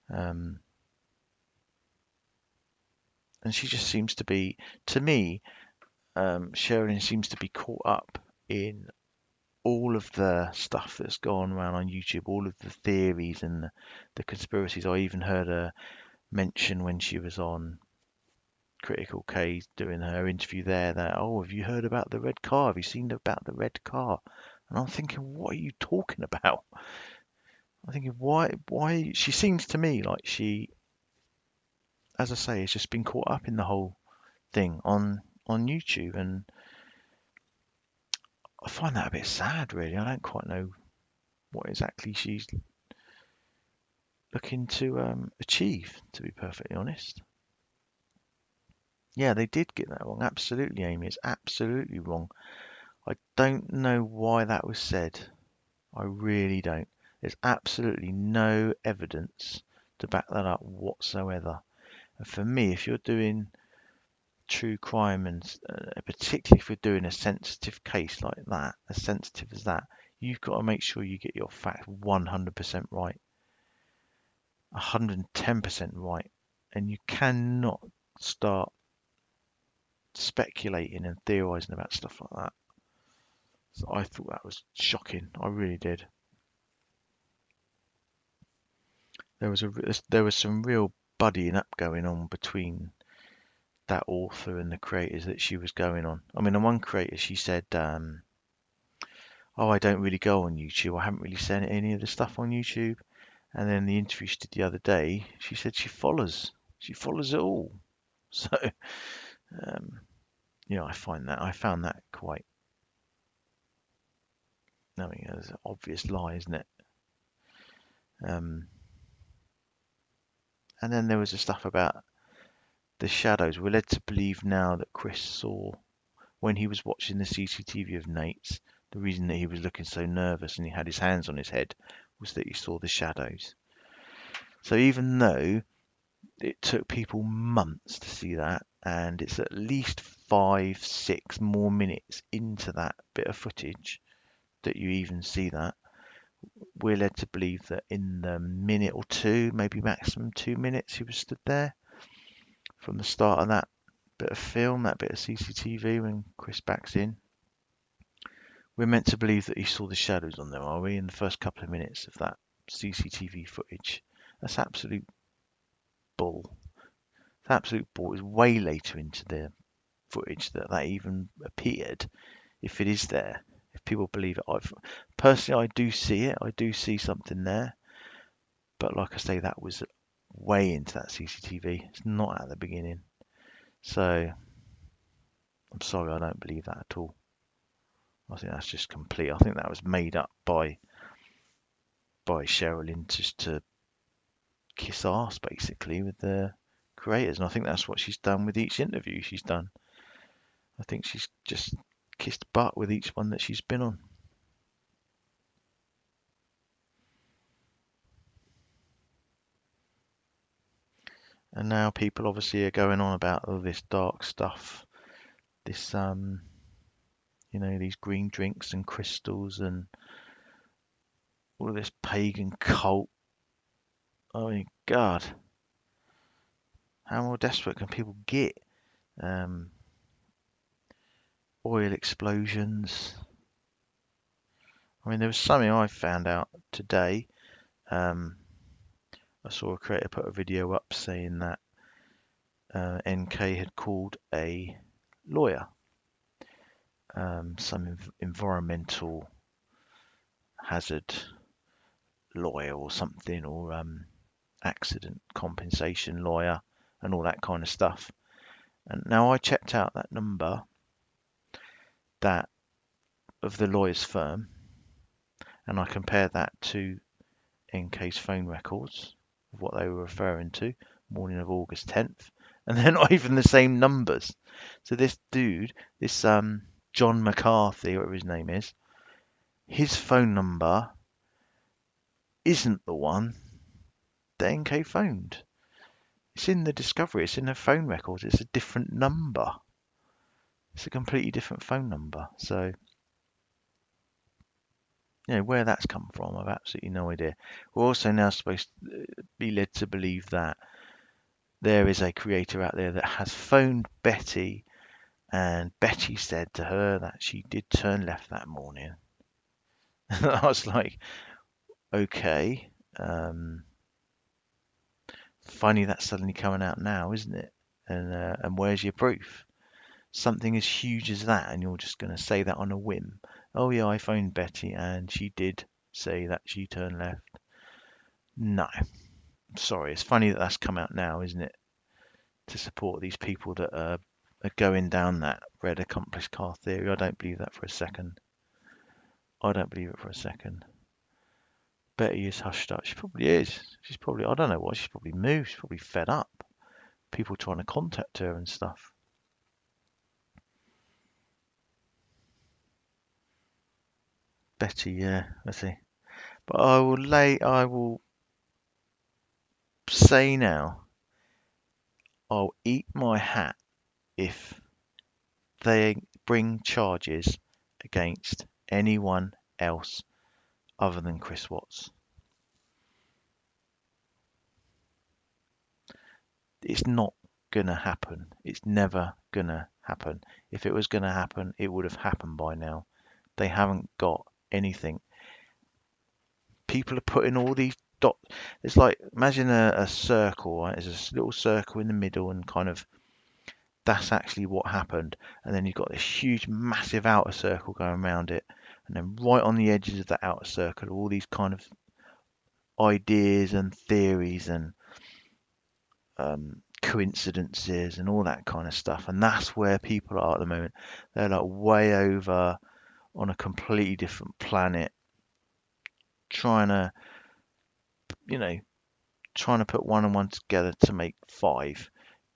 A: And she just seems to be, to me, Cheryln seems to be caught up in all of the stuff that's gone around on YouTube, all of the theories and the conspiracies. I even heard her mention when she was on Critical K doing her interview there that, oh, have you heard about the red car? Have you seen about the red car? And I'm thinking, what are you talking about? I'm thinking, why? She seems to me like she, as I say, has just been caught up in the whole thing on YouTube, and I find that a bit sad, really. I don't quite know what exactly she's looking to achieve, to be perfectly honest. Yeah, they did get that wrong. Absolutely, Amy. It's absolutely wrong. I don't know why that was said. I really don't. There's absolutely no evidence to back that up whatsoever. And for me, if you're doing true crime and particularly if you're doing a sensitive case like that, as sensitive as that, you've got to make sure you get your facts 100% right, 110% right, and you cannot start speculating and theorizing about stuff like that. So I thought that was shocking. I really did. There was some real buddying up going on between that author and the creators that she was going on. I mean, on one creator, she said, "Oh, I don't really go on YouTube. I haven't really seen any of the stuff on YouTube." And then the interview she did the other day, she said she follows it all. So, um, I found that quite, I mean, it's an obvious lie, isn't it? Um, and then there was the stuff about the shadows. We're led to believe now that Chris saw when he was watching the CCTV of Nate's. The reason that he was looking so nervous and he had his hands on his head was that he saw the shadows. So even though it took people months to see that, and it's at least 5, 6 more minutes into that bit of footage that you even see that, we're led to believe that in the minute or two, maybe maximum 2 minutes, he was stood there from the start of that bit of film, that bit of CCTV when Chris backs in. We're meant to believe that he saw the shadows on there, are we? In the first couple of minutes of that CCTV footage. That's absolute bull. It's absolute bull. It's way later into the footage that even appeared, if it is there. If people believe it, personally, I do see it. I do see something there. But like I say, that was way into that CCTV. It's not at the beginning. So I'm sorry, I don't believe that at all. I think that's just complete. I think that was made up by Cheryln just to kiss arse, basically, with the creators. And I think that's what she's done with each interview she's done. I think she's just kissed butt with each one that she's been on. And now people obviously are going on about all this dark stuff, this these green drinks and crystals and all of this pagan cult. Oh my God, how more desperate can people get? Um, Oil explosions. I mean, there was something I found out today. I saw a creator put a video up saying that NK had called a lawyer, some environmental hazard lawyer or something, or accident compensation lawyer, and all that kind of stuff. And now I checked out that number, that of the lawyer's firm, and I compare that to NK's phone records of what they were referring to, morning of August 10th, and they're not even the same numbers. So this dude, this John McCarthy, whatever his name is, his phone number isn't the one that NK phoned. It's in the discovery, it's in the phone records, it's a different number. It's a completely different phone number. So, where that's come from, I've absolutely no idea. We're also now supposed to be led to believe that there is a creator out there that has phoned Betty, and Betty said to her that she did turn left that morning. I was like, okay, funny that's suddenly coming out now, isn't it? And where's your proof? Something as huge as that, and you're just going to say that on a whim. Oh yeah, I phoned Betty and she did say that she turned left. No, sorry, it's funny that that's come out now, isn't it? To support these people that are going down that red accomplice car theory. I don't believe that for a second. I don't believe it for a second. Betty is hushed up. She probably is. She's probably, I don't know why, she's probably moved. She's probably fed up. People trying to contact her and stuff. Betty, yeah, let's see. But I will say now, I'll eat my hat if they bring charges against anyone else other than Chris Watts. It's not gonna happen. It's never gonna happen. If it was gonna happen, it would have happened by now. They haven't got anything. People are putting all these dots. It's like, imagine a circle, right? There's a little circle in the middle, and kind of that's actually what happened. And then you've got this huge, massive outer circle going around it. And then right on the edges of that outer circle, all these kind of ideas and theories and coincidences and all that kind of stuff. And that's where people are at the moment. They're like way over on a completely different planet, trying to, you know, trying to put one and one together to make five.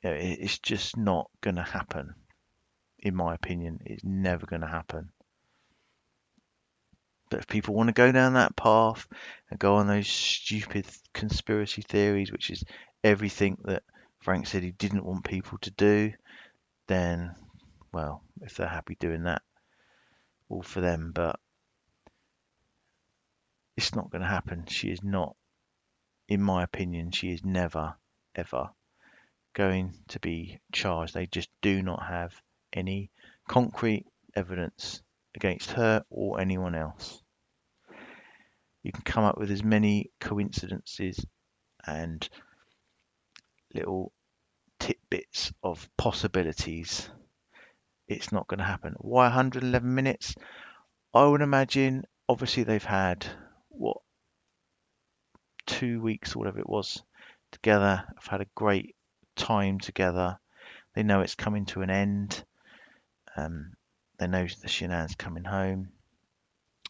A: It's just not going to happen. In my opinion, it's never going to happen. But if people want to go down that path and go on those stupid conspiracy theories, which is everything that Frank said he didn't want people to do, then, well, if they're happy doing that, all for them. But it's not going to happen. She is not, in my opinion, she is never, ever going to be charged. They just do not have any concrete evidence against her or anyone else. You can come up with as many coincidences and little tidbits of possibilities. It's not going to happen. Why 111 minutes? I would imagine, obviously, they've had, what, 2 weeks or whatever it was together. I've had a great time together. They know it's coming to an end. They know the Shanann's coming home.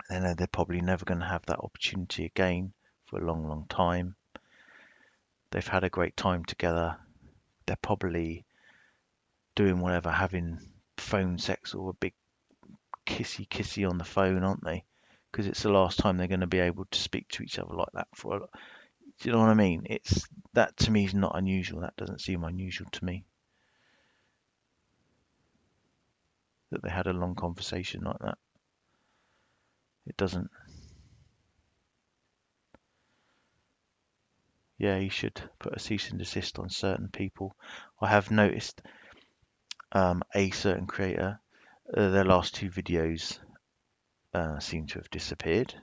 A: They know they're probably never going to have that opportunity again for a long, long time. They've had a great time together. They're probably doing whatever, having phone sex or a big kissy on the phone, aren't they? Because it's the last time they're going to be able to speak to each other like that for. Do you know what I mean? It's that to me is not unusual. That doesn't seem unusual to me. That they had a long conversation like that. It doesn't. Yeah, he should put a cease and desist on certain people. I have noticed a certain creator, their last two videos seem to have disappeared.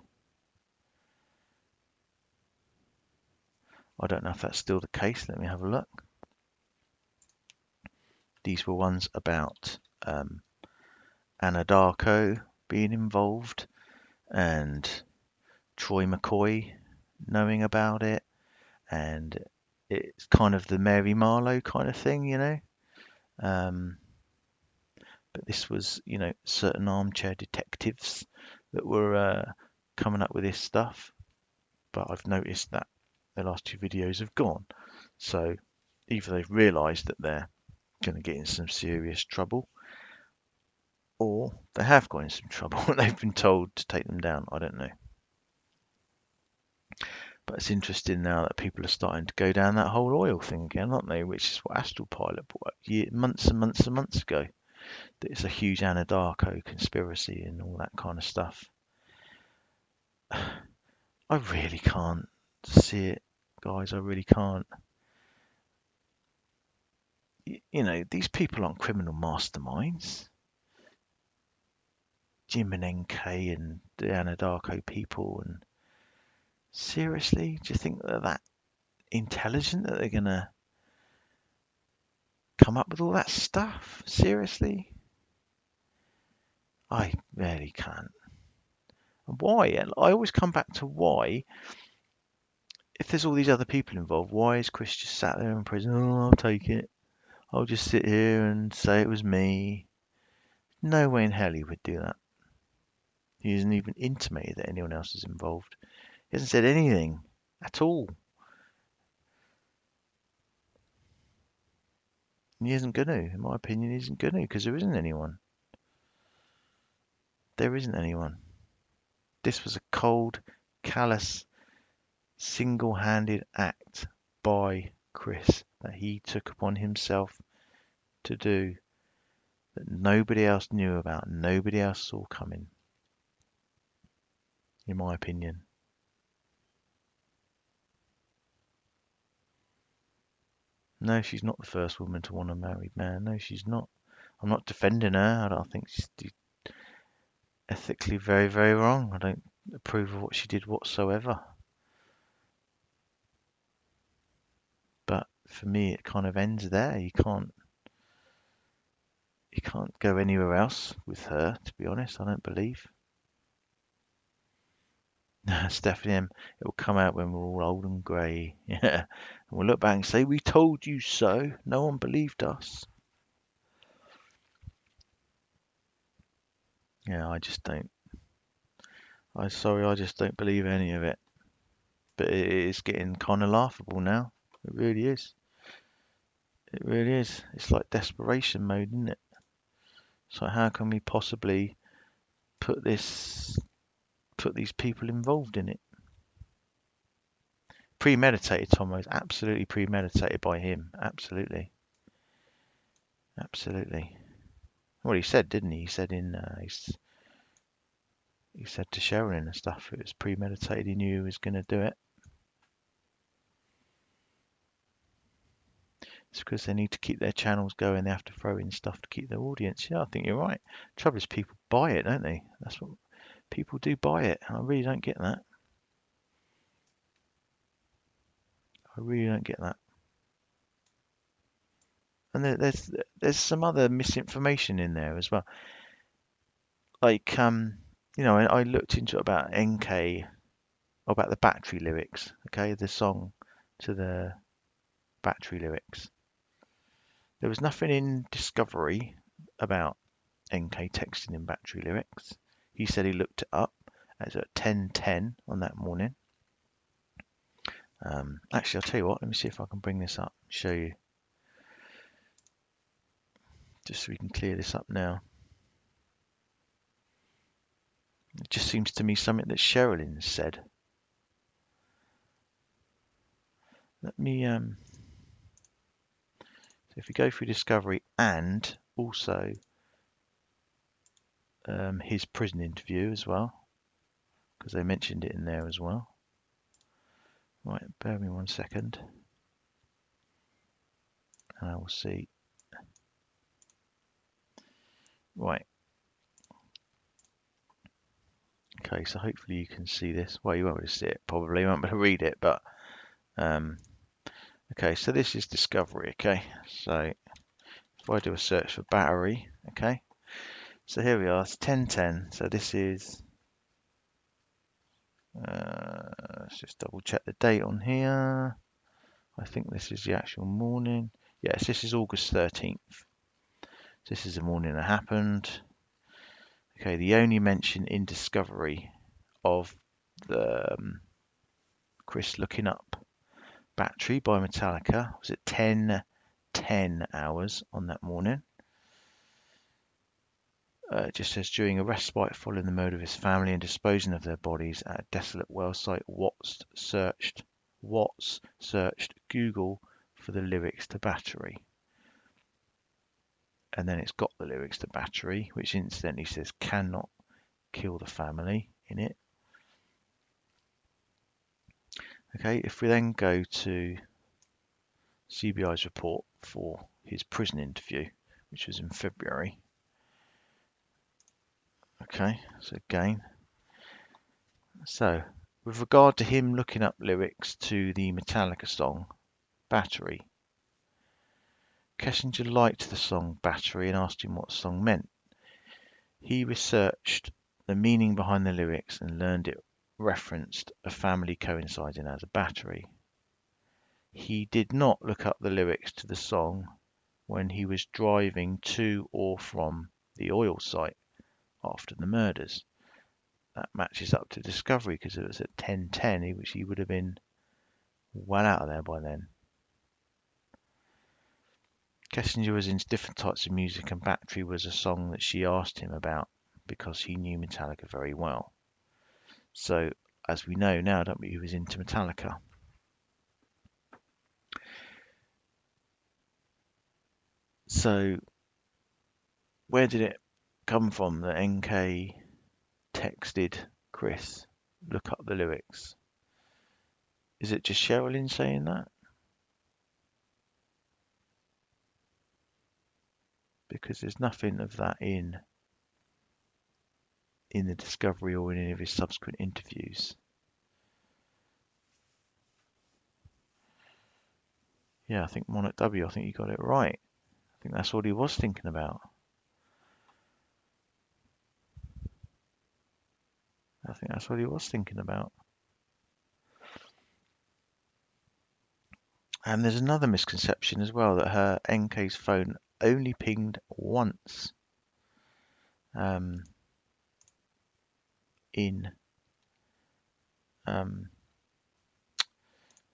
A: I don't know if that's still the case. Let me have a look. These were ones about Anadarko being involved and Troy McCoy knowing about it, and it's kind of the Mary Marlowe kind of thing, you know. But this was, certain armchair detectives that were coming up with this stuff. But I've noticed that the last two videos have gone. So either they've realised that they're going to get in some serious trouble, or they have got in some trouble and they've been told to take them down. I don't know. But it's interesting now that people are starting to go down that whole oil thing again, aren't they? Which is what Astral Pilot brought up months and months and months ago. That it's a huge Anadarko conspiracy and all that kind of stuff. I really can't see it, guys. I really can't. These people aren't criminal masterminds. Jim and NK and the Anadarko people. And seriously, do you think they're that intelligent that they're going to come up with all that stuff? Seriously? I really can't. Why? I always come back to why. If there's all these other people involved, why is Chris just sat there in prison? Oh, I'll take it. I'll just sit here and say it was me. No way in hell he would do that. He hasn't even intimated that anyone else is involved. He hasn't said anything at all. And he isn't going to. In my opinion, he isn't going to, because there isn't anyone. There isn't anyone. This was a cold, callous, single-handed act by Chris that he took upon himself to do, that nobody else knew about, nobody else saw coming, in my opinion. No, she's not the first woman to want a married man. No, she's not. I'm not defending her. I don't think she's ethically very, very wrong. I don't approve of what she did whatsoever. But for me, it kind of ends there. You can't go anywhere else with her, to be honest. I don't believe. Stephanie M, it will come out when we're all old and grey. Yeah. And we'll look back and say, we told you so. No one believed us. Yeah, I just don't. I just don't believe any of it. But it is getting kind of laughable now. It really is. It really is. It's like desperation mode, isn't it? So how can we possibly put these people involved in it? Premeditated, Tomo, is absolutely premeditated by him. Absolutely. Absolutely. Well, he said, didn't he? He said he said to Cheryln and stuff, it was premeditated. He knew he was going to do it. It's because they need to keep their channels going. They have to throw in stuff to keep their audience. Yeah, I think you're right. Trouble is, people buy it, don't they? That's what people do, buy it. I really don't get that. I really don't get that. And there's some other misinformation in there as well. Like I looked into about NK, about the Battery lyrics. Okay, the song to the Battery lyrics. There was nothing in Discovery about NK texting in Battery lyrics. He said he looked it up at 10:10 on that morning. Actually, I'll tell you what. Let me see if I can bring this up, show you, just so we can clear this up now. It just seems to me something that Cheryln said. Let me so if we go through Discovery and also his prison interview as well, because they mentioned it in there as well. Right, bear me 1 second, and I will see. Right. Okay, so hopefully you can see this. Well, you won't be able to see it, probably. You won't be able to read it, but okay, so this is Discovery. Okay, so if I do a search for battery, okay, so here we are. It's 10:10. So this is. Let's just double check the date on here. I think this is the actual morning. Yes, this is August 13th. This is the morning that happened. Okay, the only mention in Discovery of the Chris looking up Battery by Metallica was at 10:10 hours on that morning. It just says during a respite following the murder of his family and disposing of their bodies at a desolate well site, Watts searched Google for the lyrics to Battery. And then it's got the lyrics to Battery, which incidentally says cannot kill the family in it. Okay, if we then go to CBI's report for his prison interview, which was in February. Okay, so again, with regard to him looking up lyrics to the Metallica song Battery, Kessinger liked the song Battery and asked him what the song meant. He researched the meaning behind the lyrics and learned it referenced a family coinciding as a battery. He did not look up the lyrics to the song when he was driving to or from the oil site after the murders. That matches up to Discovery because it was at 10:10, which he would have been well out of there by then. Kessinger was into different types of music, and Battery was a song that she asked him about because he knew Metallica very well. So, as we know now, don't we, he was into Metallica. So, where did it come from that NK texted Chris, look up the lyrics? Is it just Cheryln saying that? Because there's nothing of that in the Discovery or in any of his subsequent interviews. Yeah, I think Monarch W, I think you got it right. I think that's what he was thinking about. I think that's what he was thinking about. And there's another misconception as well, that her NK's phone only pinged once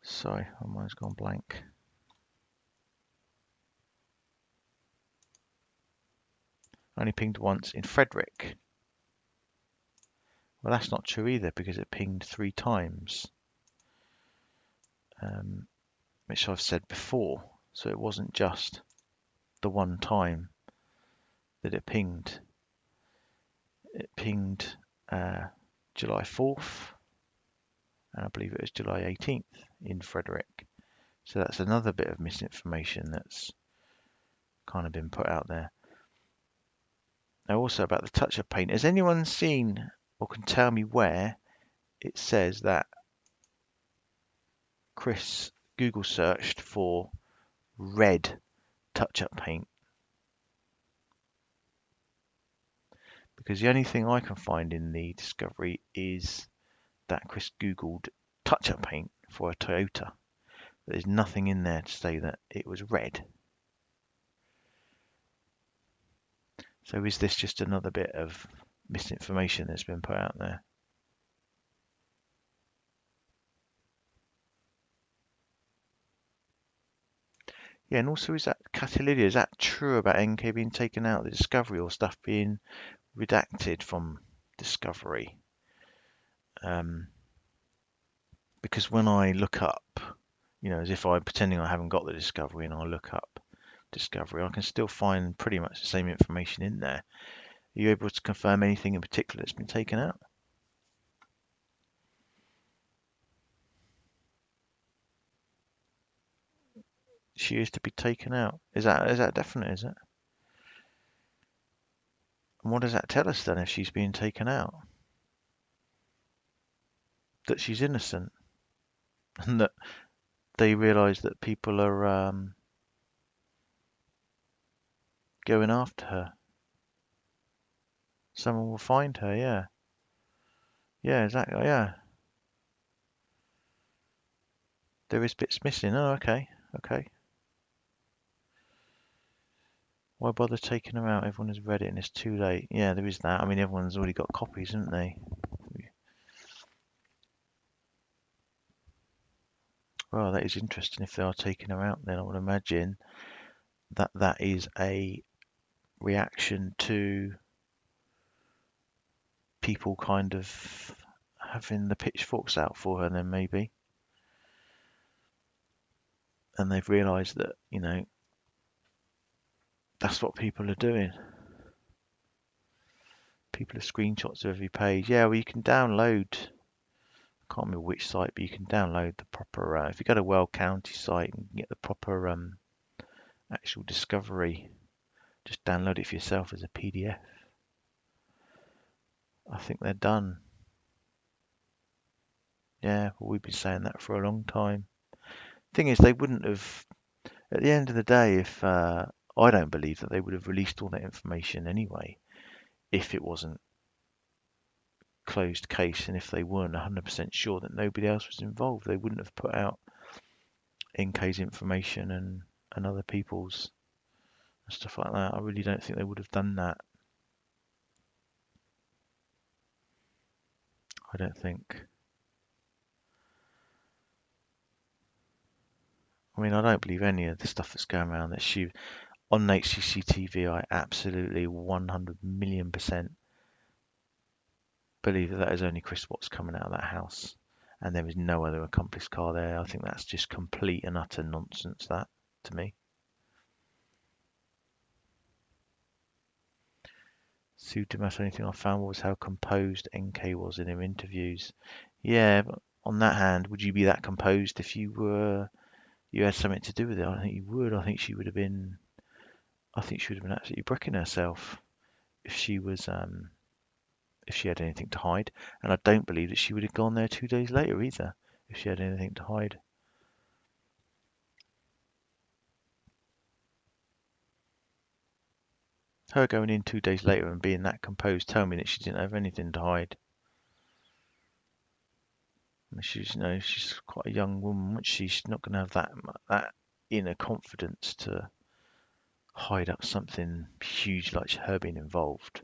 A: sorry, my mind's gone blank. Only pinged once in Frederick. Well, that's not true either because it pinged 3 times, which I've said before. So it wasn't just the one time that it pinged. It pinged July 4th, and I believe it was July 18th in Frederick. So that's another bit of misinformation that's kind of been put out there. Now, also about the touch-up paint, has anyone seen or can tell me where it says that Chris Google searched for red touch-up paint? Because the only thing I can find in the Discovery is that Chris Googled touch-up paint for a Toyota. There's nothing in there to say that it was red. So is this just another bit of misinformation that's been put out there? Yeah, and also is that Cadle, is that true about NK being taken out of the Discovery or stuff being redacted from Discovery? Because when I look up, as if I'm pretending I haven't got the Discovery and I look up Discovery, I can still find pretty much the same information in there. Are you able to confirm anything in particular that's been taken out? She is to be taken out. Is that definite, is it? And what does that tell us then if she's being taken out? That she's innocent. And that they realise that people are going after her. Someone will find her, yeah. Yeah, exactly, yeah. There is bits missing. Oh, okay, okay. Why bother taking them out? Everyone has read it and it's too late. Yeah, there is that. I mean, everyone's already got copies, haven't they? Well, that is interesting if they are taking them out then. I would imagine that that is a reaction to people kind of having the pitchforks out for her then maybe. And they've realised that, that's what people are doing. People are screenshots of every page. Yeah, well, you can download, I can't remember which site, but you can download the proper, if you go to Well County site and get the proper actual discovery, just download it for yourself as a PDF. I think they're done. Yeah, well, we've been saying that for a long time. Thing is, they wouldn't have, at the end of the day, if I don't believe that they would have released all that information anyway, if it wasn't closed case and if they weren't 100% sure that nobody else was involved, they wouldn't have put out NK's information and other people's and stuff like that. I really don't think they would have done that. I don't think. I mean, I don't believe any of the stuff that's going around that she on HCCTV. I absolutely 100 million% believe that that is only Chris Watts coming out of that house, and there is no other accomplice car there. I think that's just complete and utter nonsense. That to me. Sue Dimas, only thing I found was how composed NK was in her interviews. Yeah, but on that hand, would you be that composed if you had something to do with it? I don't think you would. I think she would have been. I think she would have been absolutely bricking herself if she was if she had anything to hide. And I don't believe that she would have gone there 2 days later either if she had anything to hide. Her going in 2 days later and being that composed tell me that she didn't have anything to hide. I mean, she's quite a young woman. She's not going to have that inner confidence to hide up something huge like her being involved.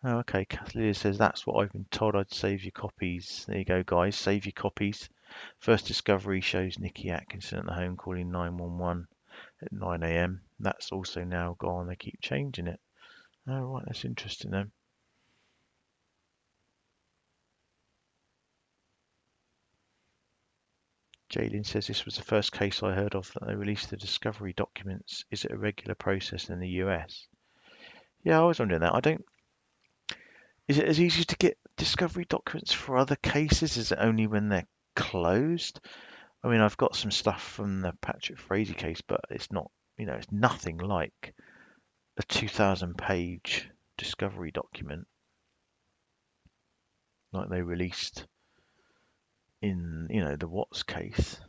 A: Oh, okay. Kathleen says that's what I've been told. I'd save your copies. There you go, guys. Save your copies. First discovery shows Nikki Atkinson at the home calling 911 at 9 a.m. That's also now gone. They keep changing it. Oh, right. That's interesting then. Cheryln says this was the first case I heard of that they released the discovery documents. Is it a regular process in the US? Yeah, I was wondering that. I don't. Is it as easy to get discovery documents for other cases? Is it only when they're closed? I mean, I've got some stuff from the Patrick Frazee case, but it's not, it's nothing like a 2,000-page discovery document like they released in, the Watts case.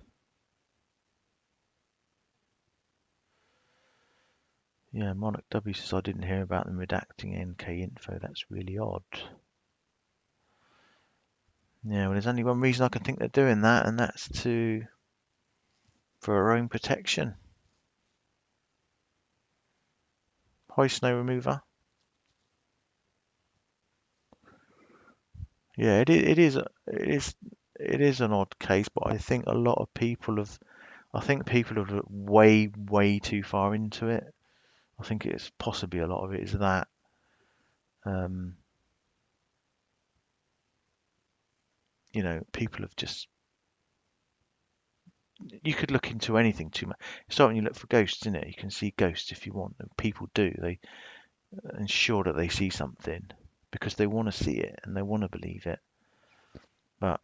A: Yeah, Monarch W says I didn't hear about them redacting NK info. That's really odd. Yeah, well, there's only one reason I can think they're doing that, and that's for our own protection. Hi, Snow Remover. Yeah, it is an odd case, but I think a lot of people have. I think people have looked way, way too far into it. I think it's possibly a lot of it is that. Um, people have just. You could look into anything too much. It's like when you look for ghosts, isn't it? You can see ghosts if you want, and people do. They ensure that they see something because they want to see it and they want to believe it. But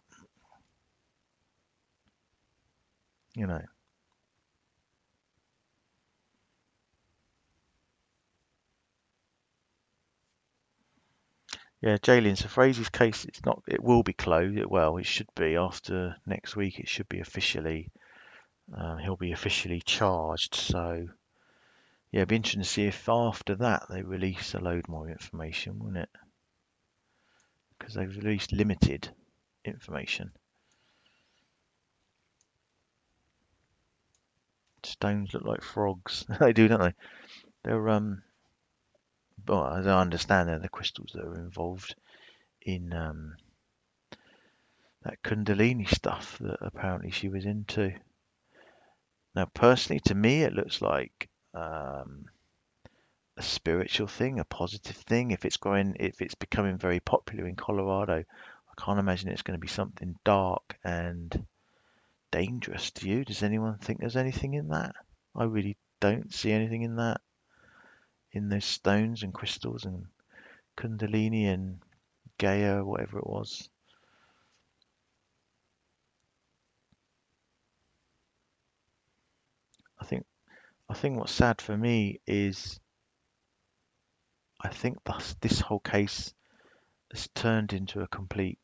A: you know, yeah, Jalen. So Fraser's case, it's not. It will be closed. It should be after next week. It should be officially. He'll be officially charged. So yeah, it'd be interesting to see if after that they release a load more information, wouldn't it? Because they've released limited information. stones look like frogs. They do, don't they? They're well, as I understand, they're the crystals that are involved in that Kundalini stuff that apparently she was into. Now, personally, to me, it looks like a spiritual thing, a positive thing. If it's becoming very popular in Colorado, I can't imagine it's going to be something dark and dangerous. To you? Does anyone think there's anything in that? I really don't see anything in that, in those stones and crystals and Kundalini and Gaia, whatever it was. I think I think what's sad for me is I think this whole case has turned into a complete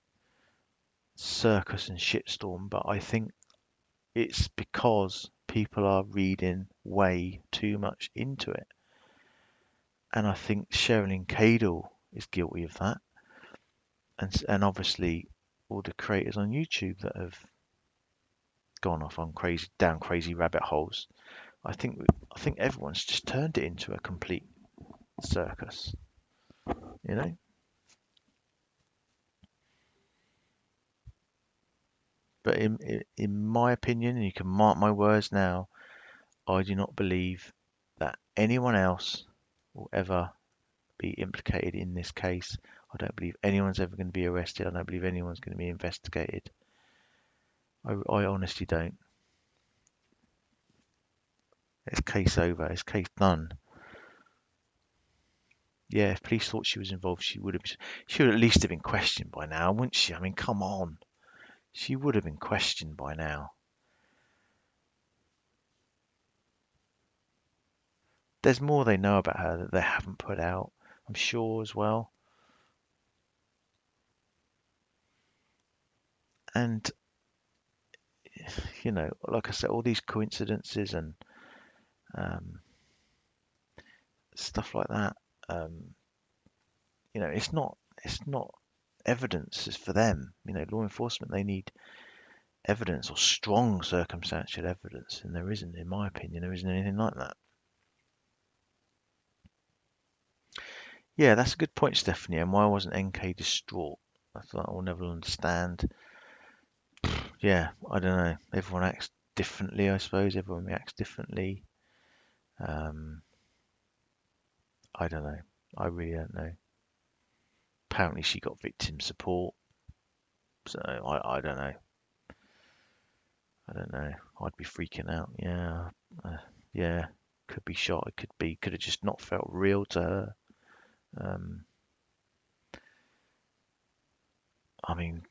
A: circus and shitstorm, but I think it's because people are reading way too much into it. And I think Cheryln Cadle is guilty of that. And obviously all the creators on YouTube that have gone off on crazy rabbit holes. I think everyone's just turned it into a complete circus, you know? But in my opinion, and you can mark my words now, I do not believe that anyone else will ever be implicated in this case. I don't believe anyone's ever going to be arrested. I don't believe anyone's going to be investigated. I honestly don't. It's case over. It's case done. Yeah, if police thought she was involved, she would at least have been questioned by now, wouldn't she? I mean, come on. She would have been questioned by now. There's more they know about her that they haven't put out, I'm sure as well. And like I said, all these coincidences and um, stuff like that. Um, it's not evidence is for them. Law enforcement, they need evidence or strong circumstantial evidence, and there isn't, in my opinion, there isn't anything like that. Yeah, that's a good point, Stephanie. And why wasn't NK distraught? I thought I'll never understand. Yeah, I don't know. Everyone acts differently, I suppose. Everyone reacts differently. Um, I don't know. I really don't know. Apparently, she got victim support, so I don't know. I don't know. I'd be freaking out. Yeah, yeah. Could be shot. It could have just not felt real to her. Um, I mean,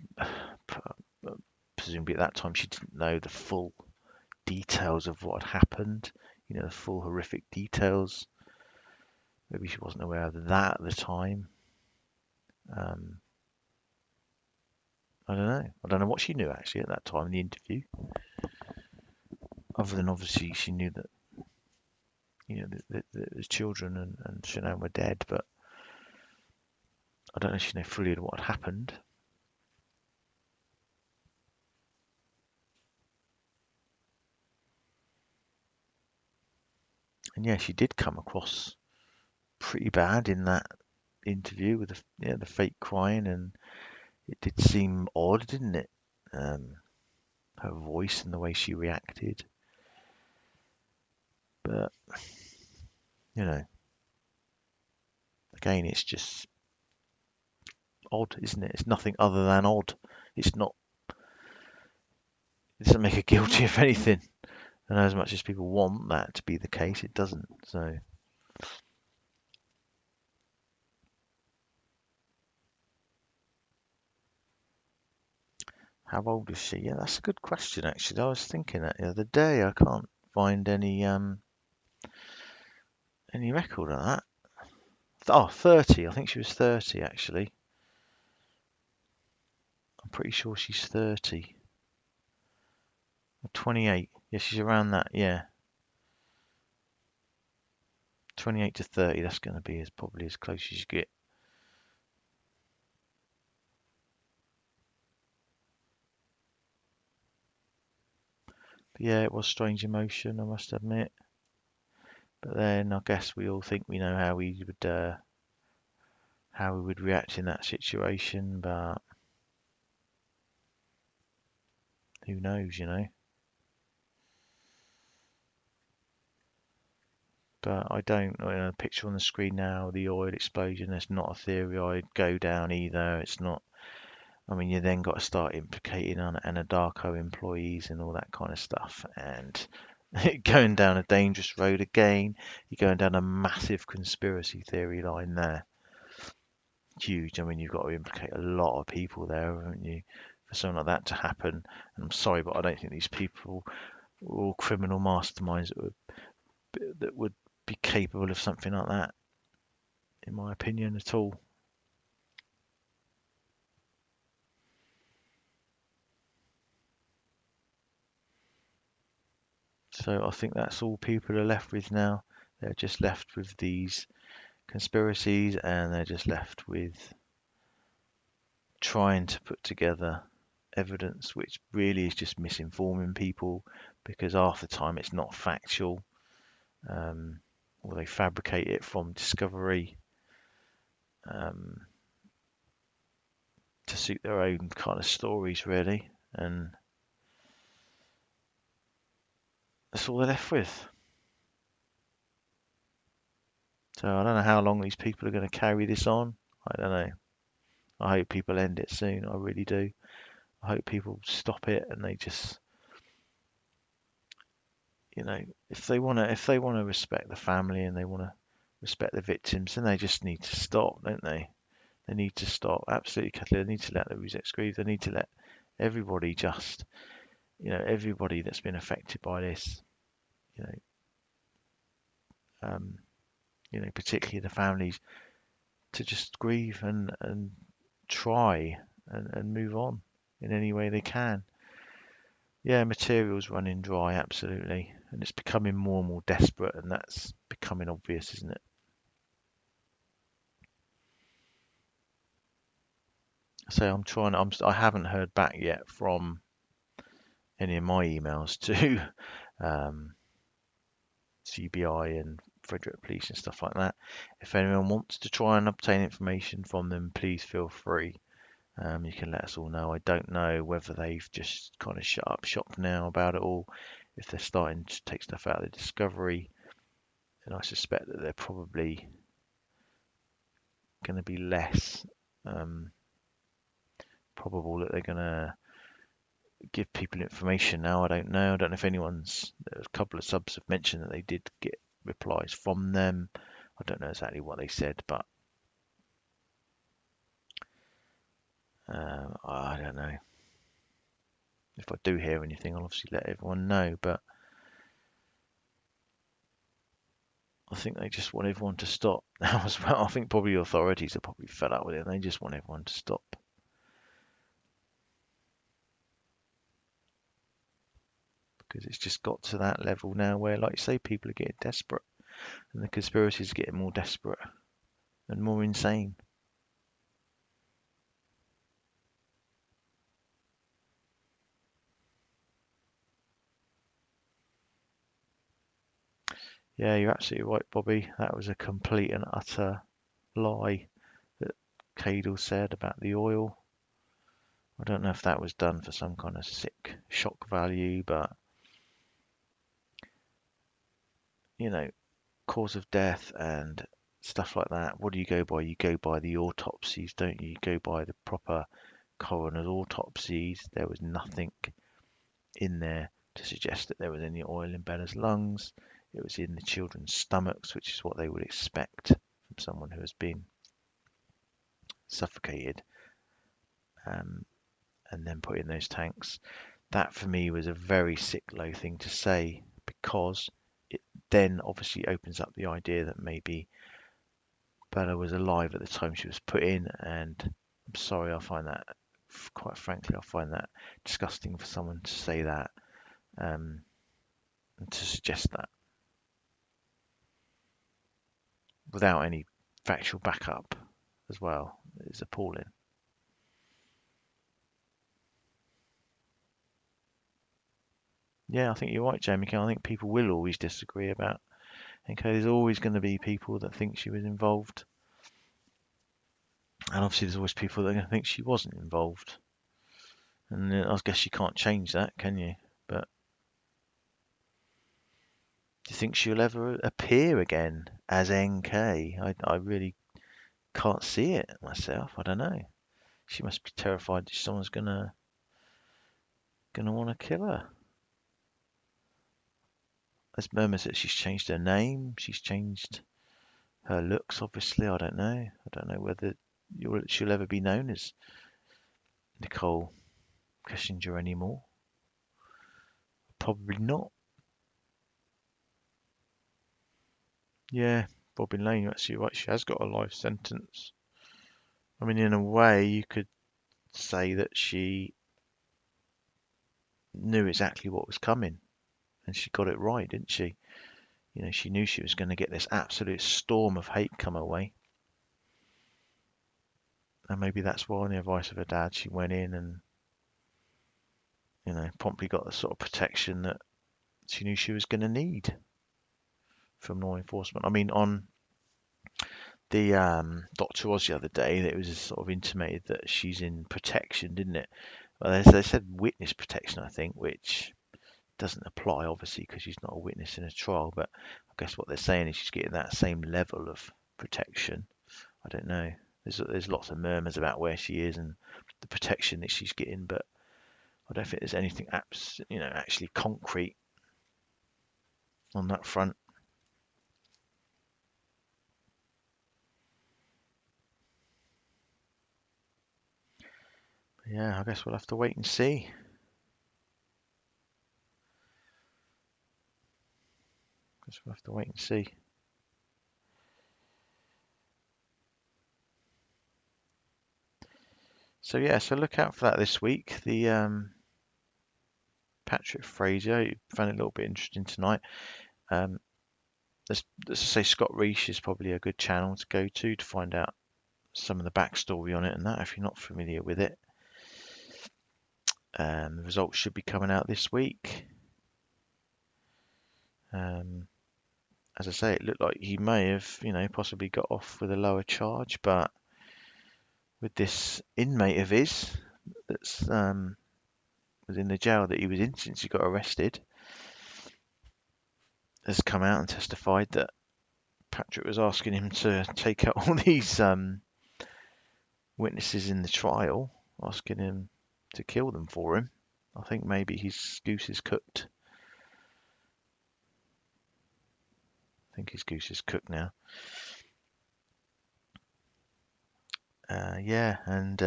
A: presumably at that time she didn't know the full details of what had happened. The full horrific details. Maybe she wasn't aware of that at the time. Um, I don't know. I don't know what she knew actually at that time in the interview, other than obviously she knew that the children and Shanann were dead, but I don't know if she knew fully what had happened. And yeah, she did come across pretty bad in that interview with the fake crying, and it did seem odd, didn't it? Her voice and the way she reacted. But you know, again, it's just odd, isn't it? It's nothing other than odd. It's not. It doesn't make her guilty of anything. And as much as people want that to be the case, it doesn't. So, how old is she? Yeah, that's a good question, actually. I was thinking that the other day. I can't find any record of that. Oh, 30. I think she was 30, actually. I'm pretty sure she's 30. Or 28. Yeah, she's around that. Yeah. 28 to 30. That's going to be probably as close as you get. Yeah, it was strange emotion, I must admit. But then I guess we all think we know how we would react in that situation, but who knows, you know? But I don't, picture on the screen now, the oil explosion, that's not a theory I'd go down either. It's not, I mean, you then got to start implicating on Anadarko employees and all that kind of stuff. And going down a dangerous road again, you're going down a massive conspiracy theory line there. Huge. I mean, you've got to implicate a lot of people there, haven't you, for something like that to happen? And I'm sorry, but I don't think these people were all criminal masterminds that would be capable of something like that, in my opinion, at all. So I think that's all people are left with now. They're just left with these conspiracies, and they're just left with trying to put together evidence which really is just misinforming people, because half the time it's not factual, um, or they fabricate it from discovery, um, to suit their own kind of stories, really. And that's all they're left with. So I don't know how long these people are going to carry this on. I don't know. I hope people end it soon. I really do. I hope people stop it, and they just, if they want to respect the family and they want to respect the victims, then they just need to stop, don't they? They need to stop. Absolutely, Cadle. They need to let the music grieve. They need to let everybody just, everybody that's been affected by this, you know, um, particularly the families, to just grieve and try and move on in any way they can. Yeah, material's running dry, absolutely, and it's becoming more and more desperate, and that's becoming obvious, isn't it? So I haven't heard back yet from any of my emails to um, CBI and Frederick Police and stuff like that. If anyone wants to try and obtain information from them, please feel free. You can let us all know. I don't know whether they've just kind of shut up shop now about it all, if they're starting to take stuff out of the discovery, and I suspect that they're probably going to be less um, probable that they're going to give people information now. I don't know. I don't know if there's a couple of subs have mentioned that they did get replies from them. I don't know exactly what they said, but I don't know. If I do hear anything, I'll obviously let everyone know, but I think they just want everyone to stop now as well. I think probably authorities are probably fed up with it, and they just want everyone to stop, because it's just got to that level now where, like you say, people are getting desperate, and the conspiracies are getting more desperate and more insane. Yeah, you're absolutely right, Bobby. That was a complete and utter lie that Cadle said about the oil. I don't know if that was done for some kind of sick shock value, but you know, cause of death and stuff like that. What do you go by? You go by the autopsies, don't you? You go by the proper coroner's autopsies. There was nothing in there to suggest that there was any oil in Bella's lungs. It was in the children's stomachs, which is what they would expect from someone who has been suffocated, um, and then put in those tanks. That for me was a very sick, low thing to say, because it then obviously opens up the idea that maybe Bella was alive at the time she was put in. And I'm sorry, quite frankly, I find that disgusting for someone to say that, um, and to suggest that without any factual backup as well is appalling. Yeah, I think you're right, Jamie. I think people will always disagree about. Okay, there's always going to be people that think she was involved, and obviously there's always people that are going to think she wasn't involved. And I guess you can't change that, can you? But do you think she'll ever appear again as NK? I really can't see it myself. I don't know. She must be terrified that someone's gonna want to kill her. There's murmurs that she's changed her name. She's changed her looks. Obviously, I don't know. I don't know whether she'll ever be known as Nicole Kessinger anymore. Probably not. Yeah, Robin Lane, you're actually right. She has got a life sentence. I mean, in a way, you could say that she knew exactly what was coming, and she got it right, didn't she? She knew she was going to get this absolute storm of hate come her way, and maybe that's why, on the advice of her dad, she went in and promptly got the sort of protection that she knew she was going to need from law enforcement. I mean, on the Dr. Oz the other day, it was sort of intimated that she's in protection, didn't it? Well, they said witness protection, I think, which doesn't apply, obviously, because she's not a witness in a trial. But I guess what they're saying is she's getting that same level of protection. I don't know. There's lots of murmurs about where she is and the protection that she's getting, but I don't think there's anything actually concrete on that front. Yeah, I guess we'll have to wait and see. Guess we'll have to wait and see. So yeah, so look out for that this week. The Patrick Frazee, I found it a little bit interesting tonight. Um, let's say Scott Reich is probably a good channel to go to find out some of the backstory on it and that if you're not familiar with it. The results should be coming out this week. As I say, it looked like he may have, possibly got off with a lower charge, but with this inmate of his that's was in the jail that he was in since he got arrested, has come out and testified that Patrick was asking him to take out all these witnesses in the trial, asking him to kill them for him. I think maybe his goose is cooked. I think his goose is cooked now. Yeah, and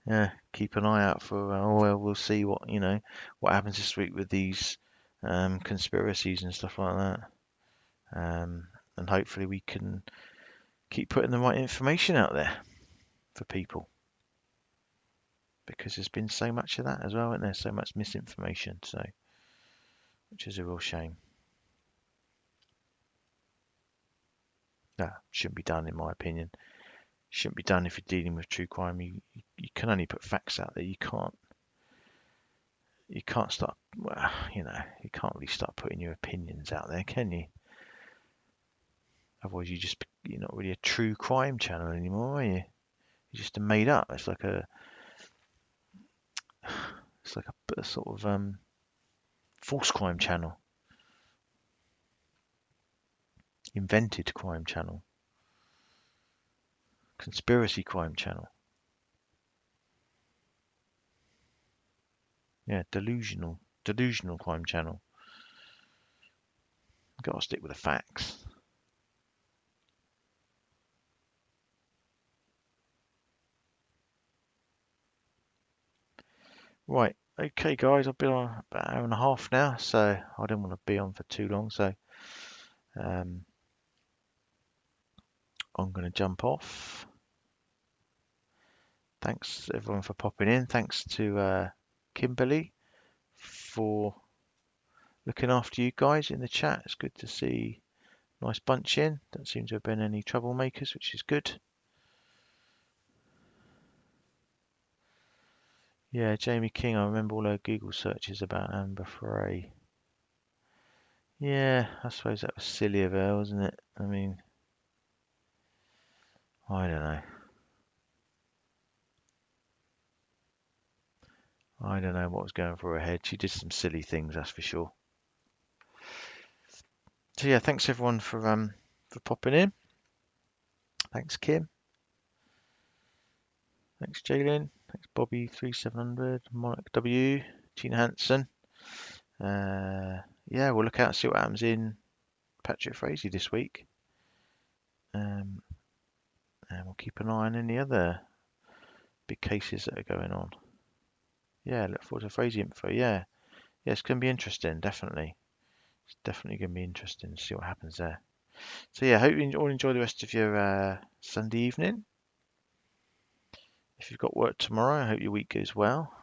A: yeah, keep an eye out for. Well, we'll see what happens this week with these conspiracies and stuff like that. And hopefully we can keep putting the right information out there for people, because there's been so much of that as well, and there's so much misinformation, so which is a real shame. No, shouldn't be done in my opinion. Shouldn't be done if you're dealing with true crime. You can only put facts out there. You can't start. Well, you can't really start putting your opinions out there, can you? Otherwise, you're not really a true crime channel anymore, are you? You're just a made up. It's like a sort of false crime channel, invented crime channel, conspiracy crime channel. Yeah, delusional crime channel. Got to stick with the facts. Right, okay, guys, I've been on about an hour and a half now, so I don't want to be on for too long, so I'm going to jump off. Thanks everyone for popping in. Thanks to Kimberly for looking after you guys in the chat. It's good to see nice bunch in. Don't seem to have been any troublemakers, which is good. Yeah, Jamie King. I remember all her Google searches about Amber Frey. Yeah, I suppose that was silly of her, wasn't it? I mean, I don't know. I don't know what was going through her head. She did some silly things, that's for sure. So yeah, thanks everyone for popping in. Thanks Kim. Thanks Cheryln. Thanks Bobby3700, Monarch W, Tina Hanson. Yeah, we'll look out and see what happens in Patrick Frazee this week. And we'll keep an eye on any other big cases that are going on. Yeah, look forward to Frazee info. Yeah, it's going to be interesting, definitely. It's definitely going to be interesting to see what happens there. So yeah, hope you all enjoy the rest of your Sunday evening. If you've got work tomorrow, I hope your week goes well.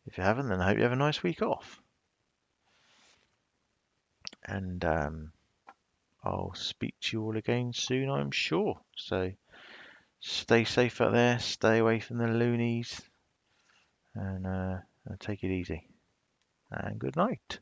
A: If you haven't, then I hope you have a nice week off. And I'll speak to you all again soon, I'm sure. So stay safe out there, stay away from the loonies, and take it easy. And good night.